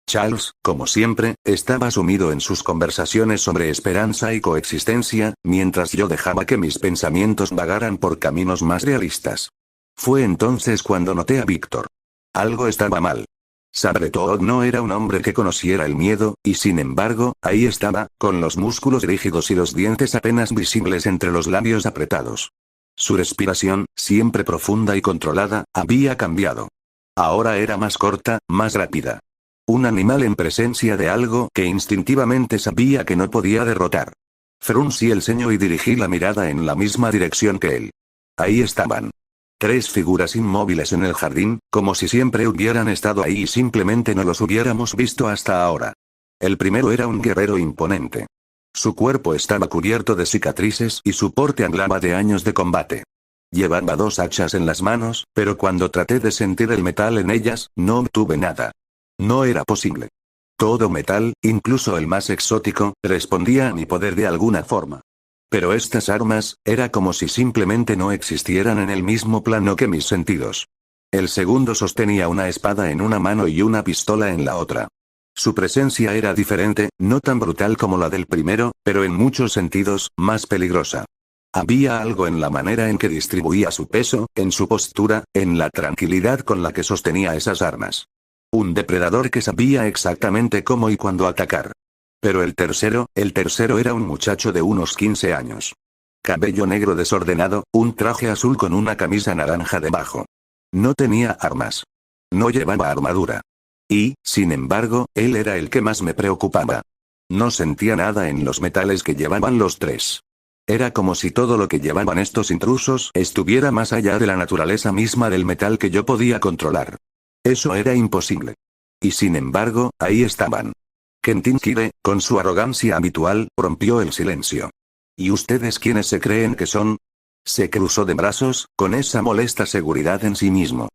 Charles, como siempre, estaba sumido en sus conversaciones sobre esperanza y coexistencia, mientras yo dejaba que mis pensamientos vagaran por caminos más realistas. Fue entonces cuando noté a Víctor. Algo estaba mal. Sabretooth no era un hombre que conociera el miedo, y sin embargo, ahí estaba, con los músculos rígidos y los dientes apenas visibles entre los labios apretados. Su respiración, siempre profunda y controlada, había cambiado. Ahora era más corta, más rápida. Un animal en presencia de algo que instintivamente sabía que no podía derrotar. Fruncí el ceño y dirigí la mirada en la misma dirección que él. Ahí estaban. 3 figuras inmóviles en el jardín, como si siempre hubieran estado ahí y simplemente no los hubiéramos visto hasta ahora. El primero era un guerrero imponente. Su cuerpo estaba cubierto de cicatrices y su porte hablaba de años de combate. Llevaba 2 hachas en las manos, pero cuando traté de sentir el metal en ellas, no obtuve nada. No era posible. Todo metal, incluso el más exótico, respondía a mi poder de alguna forma. Pero estas armas, era como si simplemente no existieran en el mismo plano que mis sentidos. El segundo sostenía una espada en una mano y una pistola en la otra. Su presencia era diferente, no tan brutal como la del primero, pero en muchos sentidos, más peligrosa. Había algo en la manera en que distribuía su peso, en su postura, en la tranquilidad con la que sostenía esas armas. Un depredador que sabía exactamente cómo y cuándo atacar. Pero el tercero era un muchacho de unos 15 años. Cabello negro desordenado, un traje azul con una camisa naranja debajo. No tenía armas. No llevaba armadura. Y, sin embargo, él era el que más me preocupaba. No sentía nada en los metales que llevaban los tres. Era como si todo lo que llevaban estos intrusos estuviera más allá de la naturaleza misma del metal que yo podía controlar. Eso era imposible. Y sin embargo, ahí estaban. Kentin Kide, con su arrogancia habitual, rompió el silencio. ¿Y ustedes quiénes se creen que son? Se cruzó de brazos, con esa molesta seguridad en sí mismo.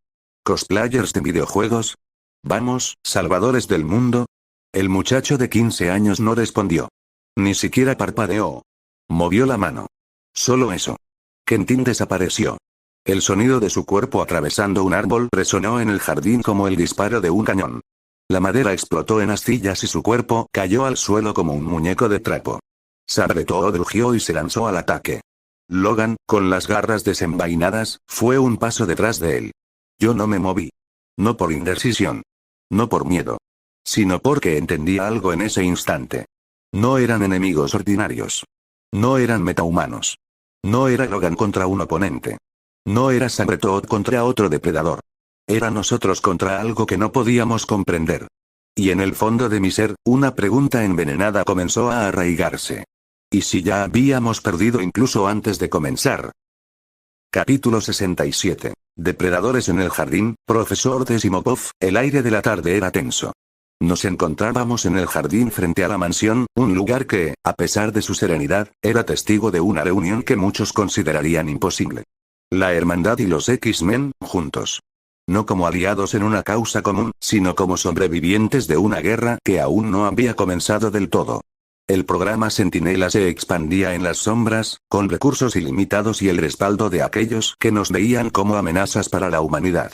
¿Cosplayers de videojuegos? Vamos, salvadores del mundo. El muchacho de 15 años no respondió. Ni siquiera parpadeó. Movió la mano. Solo eso. Kentin desapareció. El sonido de su cuerpo atravesando un árbol resonó en el jardín como el disparo de un cañón. La madera explotó en astillas y su cuerpo cayó al suelo como un muñeco de trapo. Sabretooth rugió y se lanzó al ataque. Logan, con las garras desenvainadas, fue un paso detrás de él. Yo no me moví. No por indecisión. No por miedo. Sino porque entendía algo en ese instante. No eran enemigos ordinarios. No eran metahumanos. No era Logan contra un oponente. No era Sabretooth contra otro depredador. Era nosotros contra algo que no podíamos comprender. Y en el fondo de mi ser, una pregunta envenenada comenzó a arraigarse. ¿Y si ya habíamos perdido incluso antes de comenzar? Capítulo 67. Depredadores en el jardín, profesor Desimopov. El aire de la tarde era tenso. Nos encontrábamos en el jardín frente a la mansión, un lugar que, a pesar de su serenidad, era testigo de una reunión que muchos considerarían imposible. La Hermandad y los X-Men, juntos. No como aliados en una causa común, sino como sobrevivientes de una guerra que aún no había comenzado del todo. El programa Centinela se expandía en las sombras, con recursos ilimitados y el respaldo de aquellos que nos veían como amenazas para la humanidad.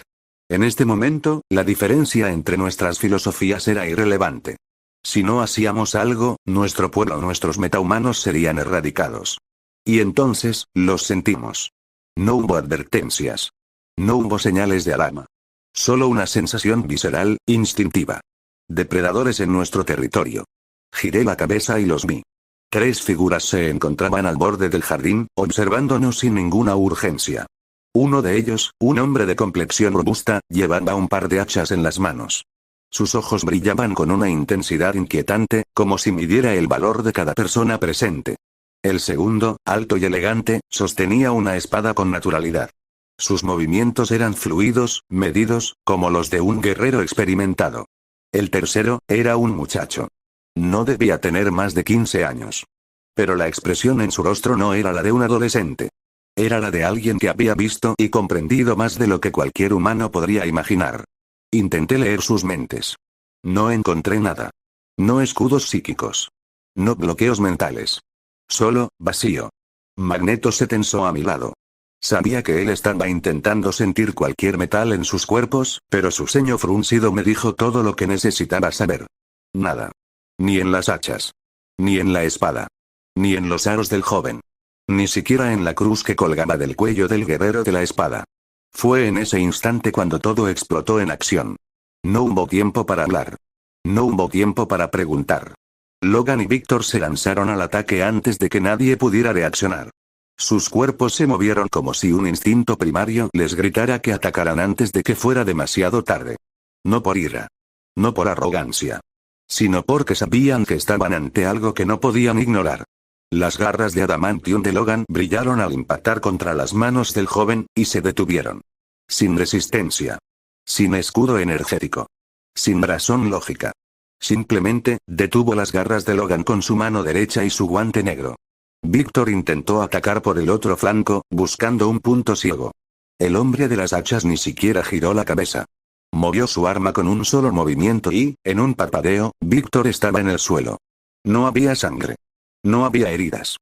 En este momento, la diferencia entre nuestras filosofías era irrelevante. Si no hacíamos algo, nuestro pueblo o nuestros metahumanos serían erradicados. Y entonces, los sentimos. No hubo advertencias. No hubo señales de alarma. Solo una sensación visceral, instintiva. Depredadores en nuestro territorio. Giré la cabeza y los vi. 3 figuras se encontraban al borde del jardín, observándonos sin ninguna urgencia. Uno de ellos, un hombre de complexión robusta, llevaba un par de hachas en las manos. Sus ojos brillaban con una intensidad inquietante, como si midiera el valor de cada persona presente. El segundo, alto y elegante, sostenía una espada con naturalidad. Sus movimientos eran fluidos, medidos, como los de un guerrero experimentado. El tercero, era un muchacho. No debía tener más de 15 años. Pero la expresión en su rostro no era la de un adolescente. Era la de alguien que había visto y comprendido más de lo que cualquier humano podría imaginar. Intenté leer sus mentes. No encontré nada. No escudos psíquicos. No bloqueos mentales. Solo, vacío. Magneto se tensó a mi lado. Sabía que él estaba intentando sentir cualquier metal en sus cuerpos, pero su ceño fruncido me dijo todo lo que necesitaba saber. Nada. Ni en las hachas. Ni en la espada. Ni en los aros del joven. Ni siquiera en la cruz que colgaba del cuello del guerrero de la espada. Fue en ese instante cuando todo explotó en acción. No hubo tiempo para hablar. No hubo tiempo para preguntar. Logan y Víctor se lanzaron al ataque antes de que nadie pudiera reaccionar. Sus cuerpos se movieron como si un instinto primario les gritara que atacaran antes de que fuera demasiado tarde. No por ira. No por arrogancia. Sino porque sabían que estaban ante algo que no podían ignorar. Las garras de adamantium de Logan brillaron al impactar contra las manos del joven, y se detuvieron. Sin resistencia. Sin escudo energético. Sin razón lógica. Simplemente, detuvo las garras de Logan con su mano derecha y su guante negro. Víctor intentó atacar por el otro flanco, buscando un punto ciego. El hombre de las hachas ni siquiera giró la cabeza. Movió su arma con un solo movimiento y, en un parpadeo, Víctor estaba en el suelo. No había sangre. No había heridas.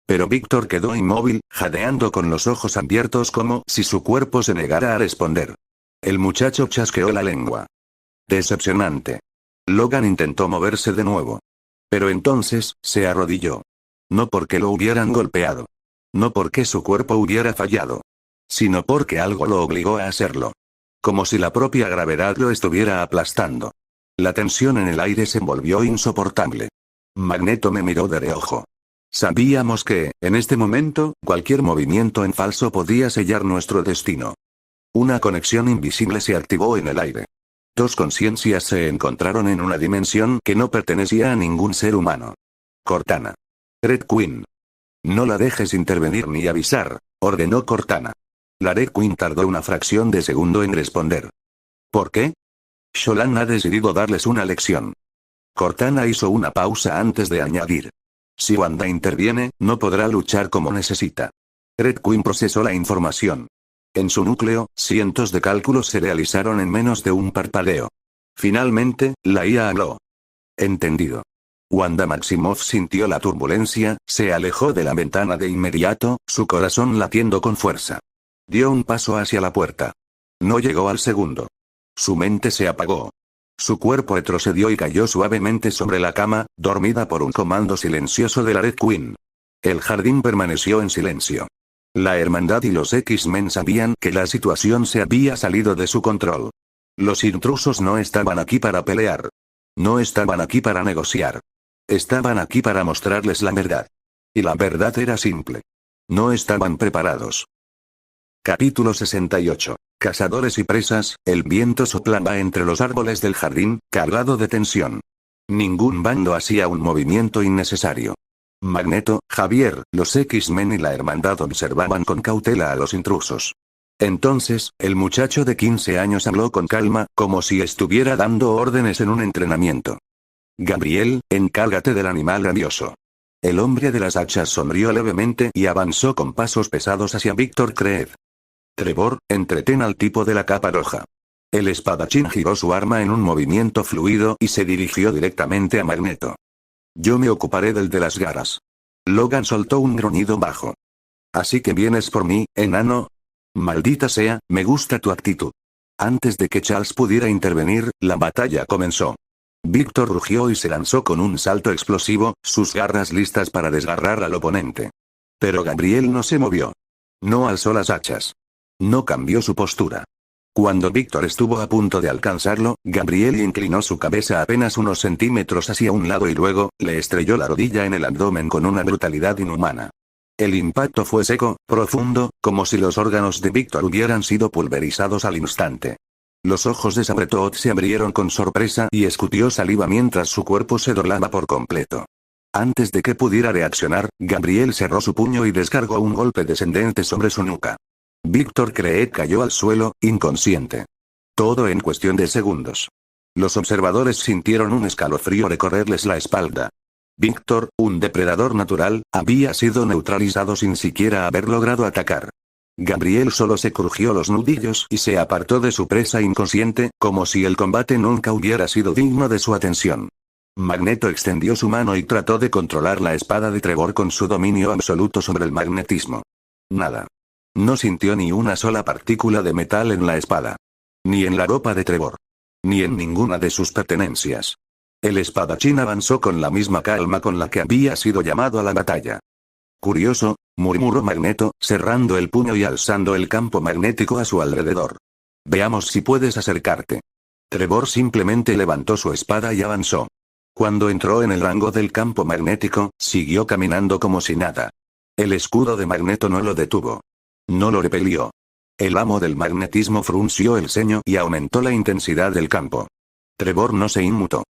Pero Víctor quedó inmóvil, jadeando con los ojos abiertos como si su cuerpo se negara a responder. El muchacho chasqueó la lengua. Decepcionante. Logan intentó moverse de nuevo. Pero entonces, se arrodilló. No porque lo hubieran golpeado. No porque su cuerpo hubiera fallado. Sino porque algo lo obligó a hacerlo. Como si la propia gravedad lo estuviera aplastando. La tensión en el aire se volvió insoportable. Magneto me miró de reojo. Sabíamos que, en este momento, cualquier movimiento en falso podía sellar nuestro destino. Una conexión invisible se activó en el aire. Dos conciencias se encontraron en una dimensión que no pertenecía a ningún ser humano. Cortana. Red Queen. No la dejes intervenir ni avisar, ordenó Cortana. La Red Queen tardó una fracción de segundo en responder. ¿Por qué? Sholan ha decidido darles una lección. Cortana hizo una pausa antes de añadir. Si Wanda interviene, no podrá luchar como necesita. Red Queen procesó la información. En su núcleo, cientos de cálculos se realizaron en menos de un parpadeo. Finalmente, la IA habló. Entendido. Wanda Maximoff sintió la turbulencia, se alejó de la ventana de inmediato, su corazón latiendo con fuerza. Dio un paso hacia la puerta. No llegó al segundo. Su mente se apagó. Su cuerpo retrocedió y cayó suavemente sobre la cama, dormida por un comando silencioso de la Red Queen. El jardín permaneció en silencio. La hermandad y los X-Men sabían que la situación se había salido de su control. Los intrusos no estaban aquí para pelear. No estaban aquí para negociar. Estaban aquí para mostrarles la verdad. Y la verdad era simple. No estaban preparados. Capítulo 68. Cazadores y presas, el viento soplaba entre los árboles del jardín, cargado de tensión. Ningún bando hacía un movimiento innecesario. Magneto, Javier, los X-Men y la hermandad observaban con cautela a los intrusos. Entonces, el muchacho de 15 años habló con calma, como si estuviera dando órdenes en un entrenamiento. Gabriel, encárgate del animal rabioso. El hombre de las hachas sonrió levemente y avanzó con pasos pesados hacia Víctor Creed. Trevor, entretén al tipo de la capa roja. El espadachín giró su arma en un movimiento fluido y se dirigió directamente a Magneto. Yo me ocuparé del de las garras. Logan soltó un gruñido bajo. Así que vienes por mí, enano. Maldita sea, me gusta tu actitud. Antes de que Charles pudiera intervenir, la batalla comenzó. Víctor rugió y se lanzó con un salto explosivo, sus garras listas para desgarrar al oponente. Pero Gabriel no se movió. No alzó las hachas. No cambió su postura. Cuando Víctor estuvo a punto de alcanzarlo, Gabriel inclinó su cabeza apenas unos centímetros hacia un lado y luego, le estrelló la rodilla en el abdomen con una brutalidad inhumana. El impacto fue seco, profundo, como si los órganos de Víctor hubieran sido pulverizados al instante. Los ojos de Sabretooth se abrieron con sorpresa y escupió saliva mientras su cuerpo se doblaba por completo. Antes de que pudiera reaccionar, Gabriel cerró su puño y descargó un golpe descendente sobre su nuca. Víctor Creed cayó al suelo, inconsciente. Todo en cuestión de segundos. Los observadores sintieron un escalofrío recorrerles la espalda. Víctor, un depredador natural, había sido neutralizado sin siquiera haber logrado atacar. Gabriel solo se crujió los nudillos y se apartó de su presa inconsciente, como si el combate nunca hubiera sido digno de su atención. Magneto extendió su mano y trató de controlar la espada de Trevor con su dominio absoluto sobre el magnetismo. Nada. No sintió ni una sola partícula de metal en la espada. Ni en la ropa de Trevor. Ni en ninguna de sus pertenencias. El espadachín avanzó con la misma calma con la que había sido llamado a la batalla. Curioso, murmuró Magneto, cerrando el puño y alzando el campo magnético a su alrededor. Veamos si puedes acercarte. Trevor simplemente levantó su espada y avanzó. Cuando entró en el rango del campo magnético, siguió caminando como si nada. El escudo de Magneto no lo detuvo. No lo repelió. El amo del magnetismo frunció el ceño y aumentó la intensidad del campo. Trevor no se inmutó.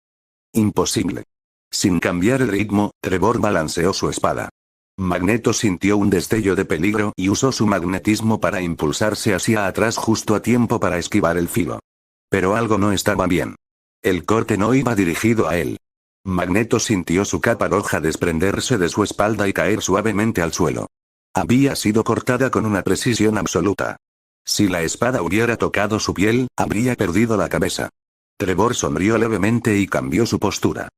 Imposible. Sin cambiar el ritmo, Trevor balanceó su espada. Magneto sintió un destello de peligro y usó su magnetismo para impulsarse hacia atrás justo a tiempo para esquivar el filo. Pero algo no estaba bien. El corte no iba dirigido a él. Magneto sintió su capa roja desprenderse de su espalda y caer suavemente al suelo. Había sido cortada con una precisión absoluta. Si la espada hubiera tocado su piel, habría perdido la cabeza. Trevor sonrió levemente y cambió su postura.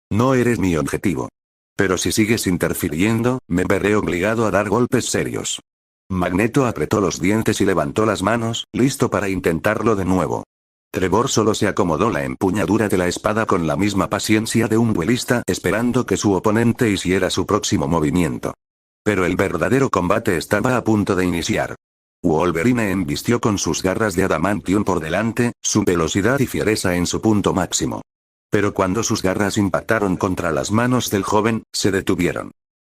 No eres mi objetivo. Pero si sigues interfiriendo, me veré obligado a dar golpes serios. Magneto apretó los dientes y levantó las manos, listo para intentarlo de nuevo. Trevor solo se acomodó la empuñadura de la espada con la misma paciencia de un duelista esperando que su oponente hiciera su próximo movimiento. Pero el verdadero combate estaba a punto de iniciar. Wolverine embistió con sus garras de adamantium por delante, su velocidad y fiereza en su punto máximo. Pero cuando sus garras impactaron contra las manos del joven, se detuvieron.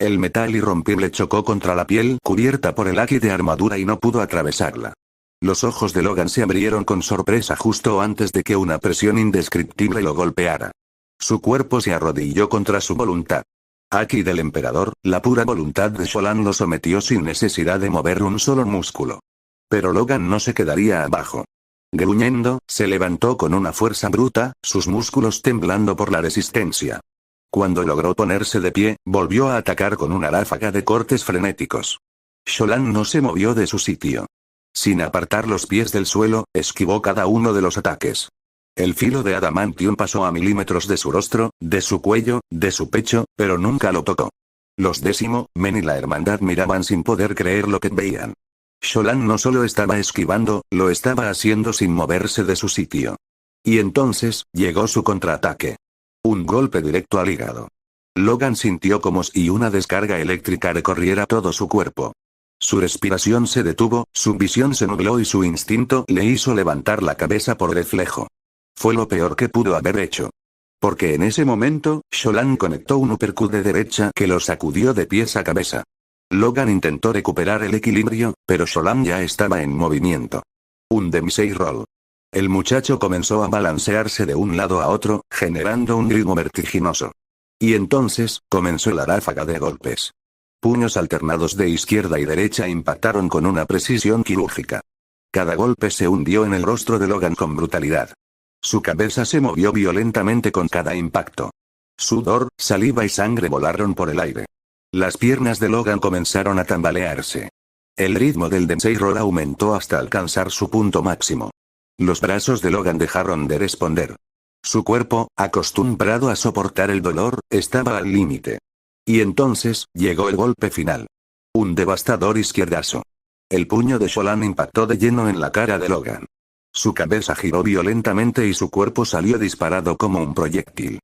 El metal irrompible chocó contra la piel cubierta por el haki de armadura y no pudo atravesarla. Los ojos de Logan se abrieron con sorpresa justo antes de que una presión indescriptible lo golpeara. Su cuerpo se arrodilló contra su voluntad. Haki del emperador, la pura voluntad de Sholan lo sometió sin necesidad de mover un solo músculo. Pero Logan no se quedaría abajo. Gruñendo, se levantó con una fuerza bruta, sus músculos temblando por la resistencia. Cuando logró ponerse de pie, volvió a atacar con una ráfaga de cortes frenéticos. Sholan no se movió de su sitio. Sin apartar los pies del suelo, esquivó cada uno de los ataques. El filo de adamantium pasó a milímetros de su rostro, de su cuello, de su pecho, pero nunca lo tocó. Los Décimo, Men y la Hermandad miraban sin poder creer lo que veían. Sholan no solo estaba esquivando, lo estaba haciendo sin moverse de su sitio. Y entonces, llegó su contraataque. Un golpe directo al hígado. Logan sintió como si una descarga eléctrica recorriera todo su cuerpo. Su respiración se detuvo, su visión se nubló y su instinto le hizo levantar la cabeza por reflejo. Fue lo peor que pudo haber hecho. Porque en ese momento, Sholan conectó un uppercut de derecha que lo sacudió de pies a cabeza. Logan intentó recuperar el equilibrio, pero Sholan ya estaba en movimiento. Un Dempsey Roll. El muchacho comenzó a balancearse de un lado a otro, generando un ritmo vertiginoso. Y entonces, comenzó la ráfaga de golpes. Puños alternados de izquierda y derecha impactaron con una precisión quirúrgica. Cada golpe se hundió en el rostro de Logan con brutalidad. Su cabeza se movió violentamente con cada impacto. Sudor, saliva y sangre volaron por el aire. Las piernas de Logan comenzaron a tambalearse. El ritmo del Dempsey Roll aumentó hasta alcanzar su punto máximo. Los brazos de Logan dejaron de responder. Su cuerpo, acostumbrado a soportar el dolor, estaba al límite. Y entonces, llegó el golpe final. Un devastador izquierdazo. El puño de Sholan impactó de lleno en la cara de Logan. Su cabeza giró violentamente y su cuerpo salió disparado como un proyectil.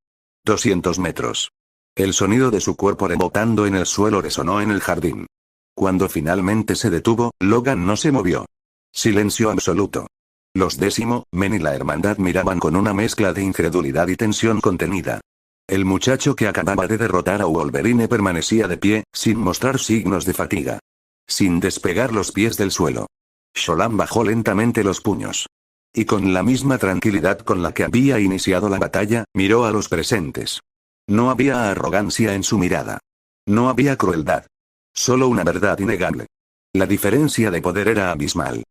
200 metros. El sonido de su cuerpo rebotando en el suelo resonó en el jardín. Cuando finalmente se detuvo, Logan no se movió. Silencio absoluto. Los Décimo, Men y la Hermandad miraban con una mezcla de incredulidad y tensión contenida. El muchacho que acababa de derrotar a Wolverine permanecía de pie, sin mostrar signos de fatiga. Sin despegar los pies del suelo. Sholan bajó lentamente los puños. Y con la misma tranquilidad con la que había iniciado la batalla, miró a los presentes. No había arrogancia en su mirada. No había crueldad. Solo una verdad innegable. La diferencia de poder era abismal.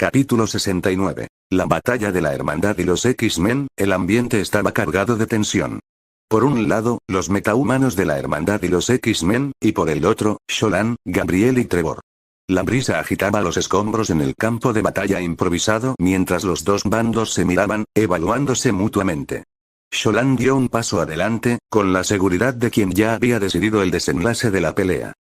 Capítulo 69. La batalla de la Hermandad y los X-Men, el ambiente estaba cargado de tensión. Por un lado, los metahumanos de la Hermandad y los X-Men, y por el otro, Sholan, Gabriel y Trevor. La brisa agitaba los escombros en el campo de batalla improvisado mientras los dos bandos se miraban, evaluándose mutuamente. Sholan dio un paso adelante, con la seguridad de quien ya había decidido el desenlace de la pelea.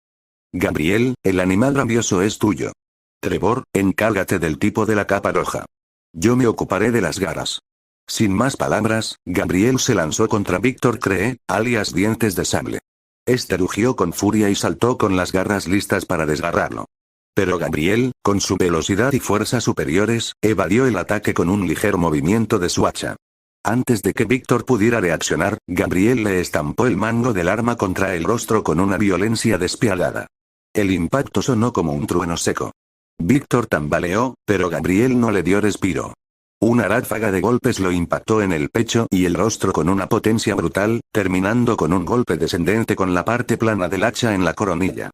Gabriel, el animal rabioso es tuyo. Trevor, encárgate del tipo de la capa roja. Yo me ocuparé de las garras. Sin más palabras, Gabriel se lanzó contra Víctor Cree, alias Dientes de Sable. Este rugió con furia y saltó con las garras listas para desgarrarlo. Pero Gabriel, con su velocidad y fuerza superiores, evadió el ataque con un ligero movimiento de su hacha. Antes de que Víctor pudiera reaccionar, Gabriel le estampó el mango del arma contra el rostro con una violencia despiadada. El impacto sonó como un trueno seco. Víctor tambaleó, pero Gabriel no le dio respiro. Una ráfaga de golpes lo impactó en el pecho y el rostro con una potencia brutal, terminando con un golpe descendente con la parte plana del hacha en la coronilla.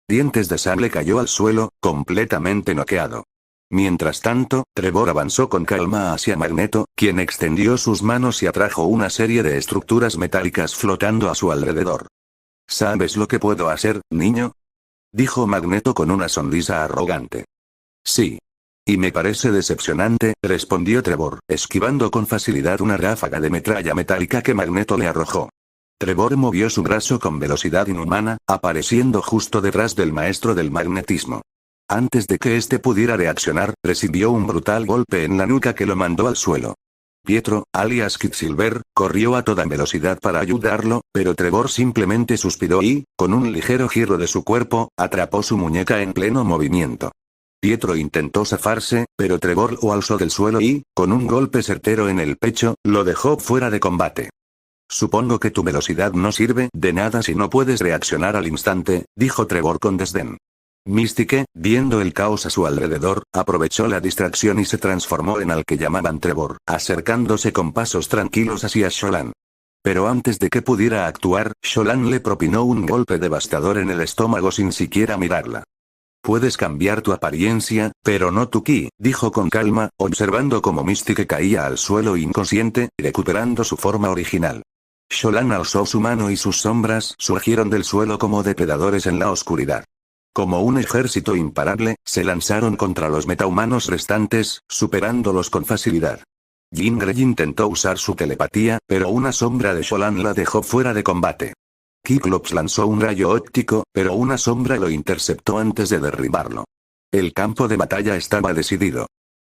Dientes de Sable cayó al suelo, completamente noqueado. Mientras tanto, Trevor avanzó con calma hacia Magneto, quien extendió sus manos y atrajo una serie de estructuras metálicas flotando a su alrededor. ¿Sabes lo que puedo hacer, niño? Dijo Magneto con una sonrisa arrogante. Sí. Y me parece decepcionante, respondió Trevor, esquivando con facilidad una ráfaga de metralla metálica que Magneto le arrojó. Trevor movió su brazo con velocidad inhumana, apareciendo justo detrás del maestro del magnetismo. Antes de que éste pudiera reaccionar, recibió un brutal golpe en la nuca que lo mandó al suelo. Pietro, alias Quicksilver, corrió a toda velocidad para ayudarlo, pero Trevor simplemente suspiró y, con un ligero giro de su cuerpo, atrapó su muñeca en pleno movimiento. Pietro intentó zafarse, pero Trevor lo alzó del suelo y, con un golpe certero en el pecho, lo dejó fuera de combate. Supongo que tu velocidad no sirve de nada si no puedes reaccionar al instante, dijo Trevor con desdén. Mystique, viendo el caos a su alrededor, aprovechó la distracción y se transformó en al que llamaban Trevor, acercándose con pasos tranquilos hacia Sholan. Pero antes de que pudiera actuar, Sholan le propinó un golpe devastador en el estómago sin siquiera mirarla. Puedes cambiar tu apariencia, pero no tu ki, dijo con calma, observando cómo Mystique caía al suelo inconsciente, recuperando su forma original. Sholan alzó su mano y sus sombras surgieron del suelo como depredadores en la oscuridad. Como un ejército imparable, se lanzaron contra los metahumanos restantes, superándolos con facilidad. Jean Grey intentó usar su telepatía, pero una sombra de Sholan la dejó fuera de combate. Cyclops lanzó un rayo óptico, pero una sombra lo interceptó antes de derribarlo. El campo de batalla estaba decidido.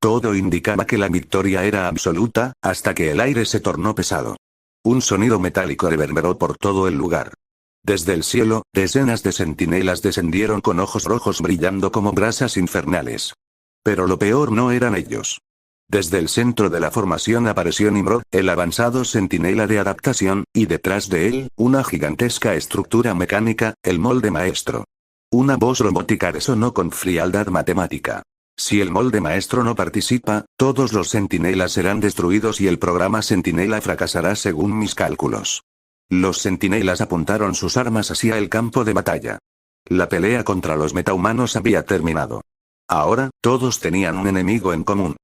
Todo indicaba que la victoria era absoluta, hasta que el aire se tornó pesado. Un sonido metálico reverberó por todo el lugar. Desde el cielo, decenas de centinelas descendieron con ojos rojos brillando como brasas infernales. Pero lo peor no eran ellos. Desde el centro de la formación apareció Nimrod, el avanzado centinela de adaptación, y detrás de él, una gigantesca estructura mecánica, el molde maestro. Una voz robótica resonó con frialdad matemática. Si el molde maestro no participa, todos los centinelas serán destruidos y el programa centinela fracasará según mis cálculos. Los centinelas apuntaron sus armas hacia el campo de batalla. La pelea contra los metahumanos había terminado. Ahora, todos tenían un enemigo en común.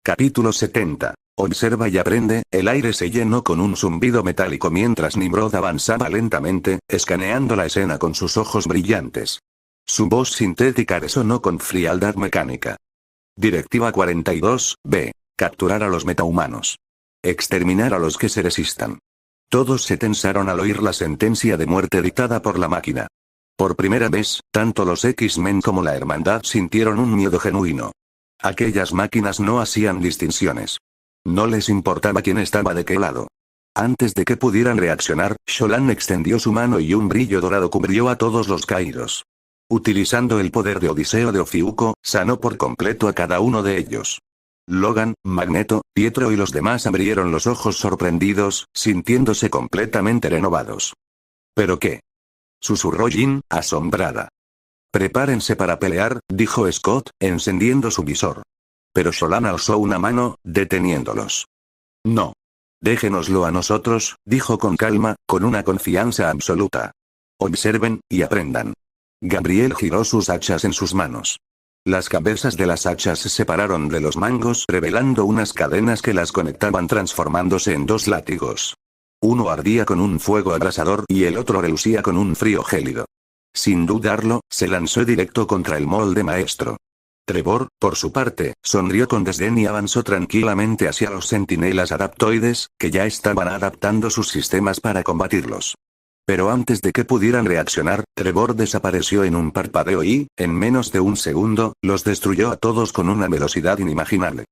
Capítulo 70. Observa y aprende. El aire se llenó con un zumbido metálico mientras Nimrod avanzaba lentamente, escaneando la escena con sus ojos brillantes. Su voz sintética resonó con frialdad mecánica. Directiva 42, B. Capturar a los metahumanos. Exterminar a los que se resistan. Todos se tensaron al oír la sentencia de muerte dictada por la máquina. Por primera vez, tanto los X-Men como la Hermandad sintieron un miedo genuino. Aquellas máquinas no hacían distinciones. No les importaba quién estaba de qué lado. Antes de que pudieran reaccionar, Sholan extendió su mano y un brillo dorado cubrió a todos los caídos. Utilizando el poder de Odiseo de Ofiuco, sanó por completo a cada uno de ellos. Logan, Magneto, Pietro y los demás abrieron los ojos sorprendidos, sintiéndose completamente renovados. ¿Pero qué? Susurró Jean, asombrada. Prepárense para pelear, dijo Scott, encendiendo su visor. Pero Sholan alzó una mano, deteniéndolos. No. Déjenoslo a nosotros, dijo con calma, con una confianza absoluta. Observen, y aprendan. Gabriel giró sus hachas en sus manos. Las cabezas de las hachas se separaron de los mangos revelando unas cadenas que las conectaban transformándose en dos látigos. Uno ardía con un fuego abrasador y el otro relucía con un frío gélido. Sin dudarlo, se lanzó directo contra el molde maestro. Trevor, por su parte, sonrió con desdén y avanzó tranquilamente hacia los centinelas adaptoides, que ya estaban adaptando sus sistemas para combatirlos. Pero antes de que pudieran reaccionar, Trevor desapareció en un parpadeo y, en menos de un segundo, los destruyó a todos con una velocidad inimaginable.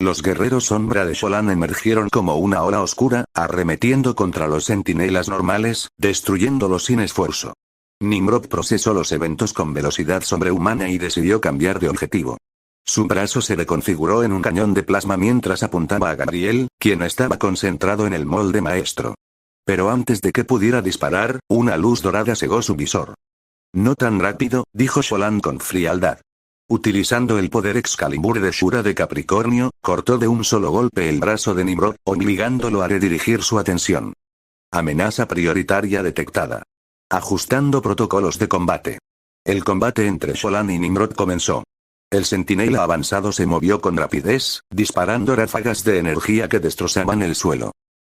Los guerreros sombra de Sholan emergieron como una ola oscura, arremetiendo contra los centinelas normales, destruyéndolos sin esfuerzo. Nimrod procesó los eventos con velocidad sobrehumana y decidió cambiar de objetivo. Su brazo se reconfiguró en un cañón de plasma mientras apuntaba a Gabriel, quien estaba concentrado en el molde maestro. Pero antes de que pudiera disparar, una luz dorada cegó su visor. No tan rápido, dijo Sholan con frialdad. Utilizando el poder Excalibur de Shura de Capricornio, cortó de un solo golpe el brazo de Nimrod, obligándolo a redirigir su atención. Amenaza prioritaria detectada. Ajustando protocolos de combate. El combate entre Sholan y Nimrod comenzó. El centinela avanzado se movió con rapidez, disparando ráfagas de energía que destrozaban el suelo.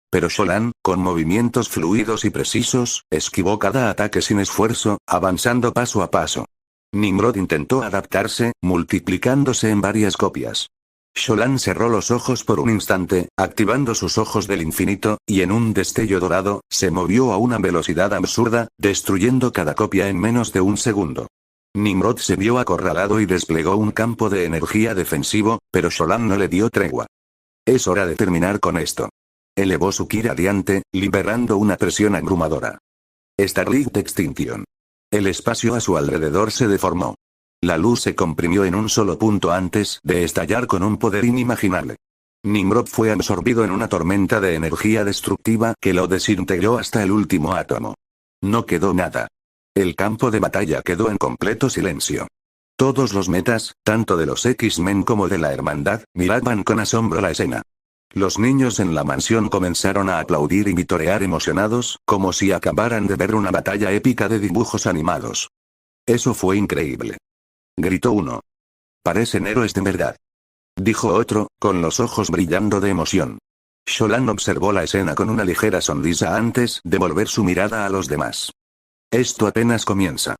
Pero Sholan, con movimientos fluidos y precisos, esquivó cada ataque sin esfuerzo, avanzando paso a paso. Nimrod intentó adaptarse, multiplicándose en varias copias. Sholan cerró los ojos por un instante, activando sus ojos del infinito, y en un destello dorado, se movió a una velocidad absurda, destruyendo cada copia en menos de un segundo. Nimrod se vio acorralado y desplegó un campo de energía defensivo, pero Sholan no le dio tregua. Es hora de terminar con esto. Elevó su ki radiante, liberando una presión abrumadora. Starlight Extinction. El espacio a su alrededor se deformó. La luz se comprimió en un solo punto antes de estallar con un poder inimaginable. Nimrod fue absorbido en una tormenta de energía destructiva que lo desintegró hasta el último átomo. No quedó nada. El campo de batalla quedó en completo silencio. Todos los metas, tanto de los X-Men como de la Hermandad, miraban con asombro la escena. Los niños en la mansión comenzaron a aplaudir y vitorear emocionados, como si acabaran de ver una batalla épica de dibujos animados. Eso fue increíble. Gritó uno. Parecen héroes de verdad. Dijo otro, con los ojos brillando de emoción. Sholan observó la escena con una ligera sonrisa antes de volver su mirada a los demás. Esto apenas comienza.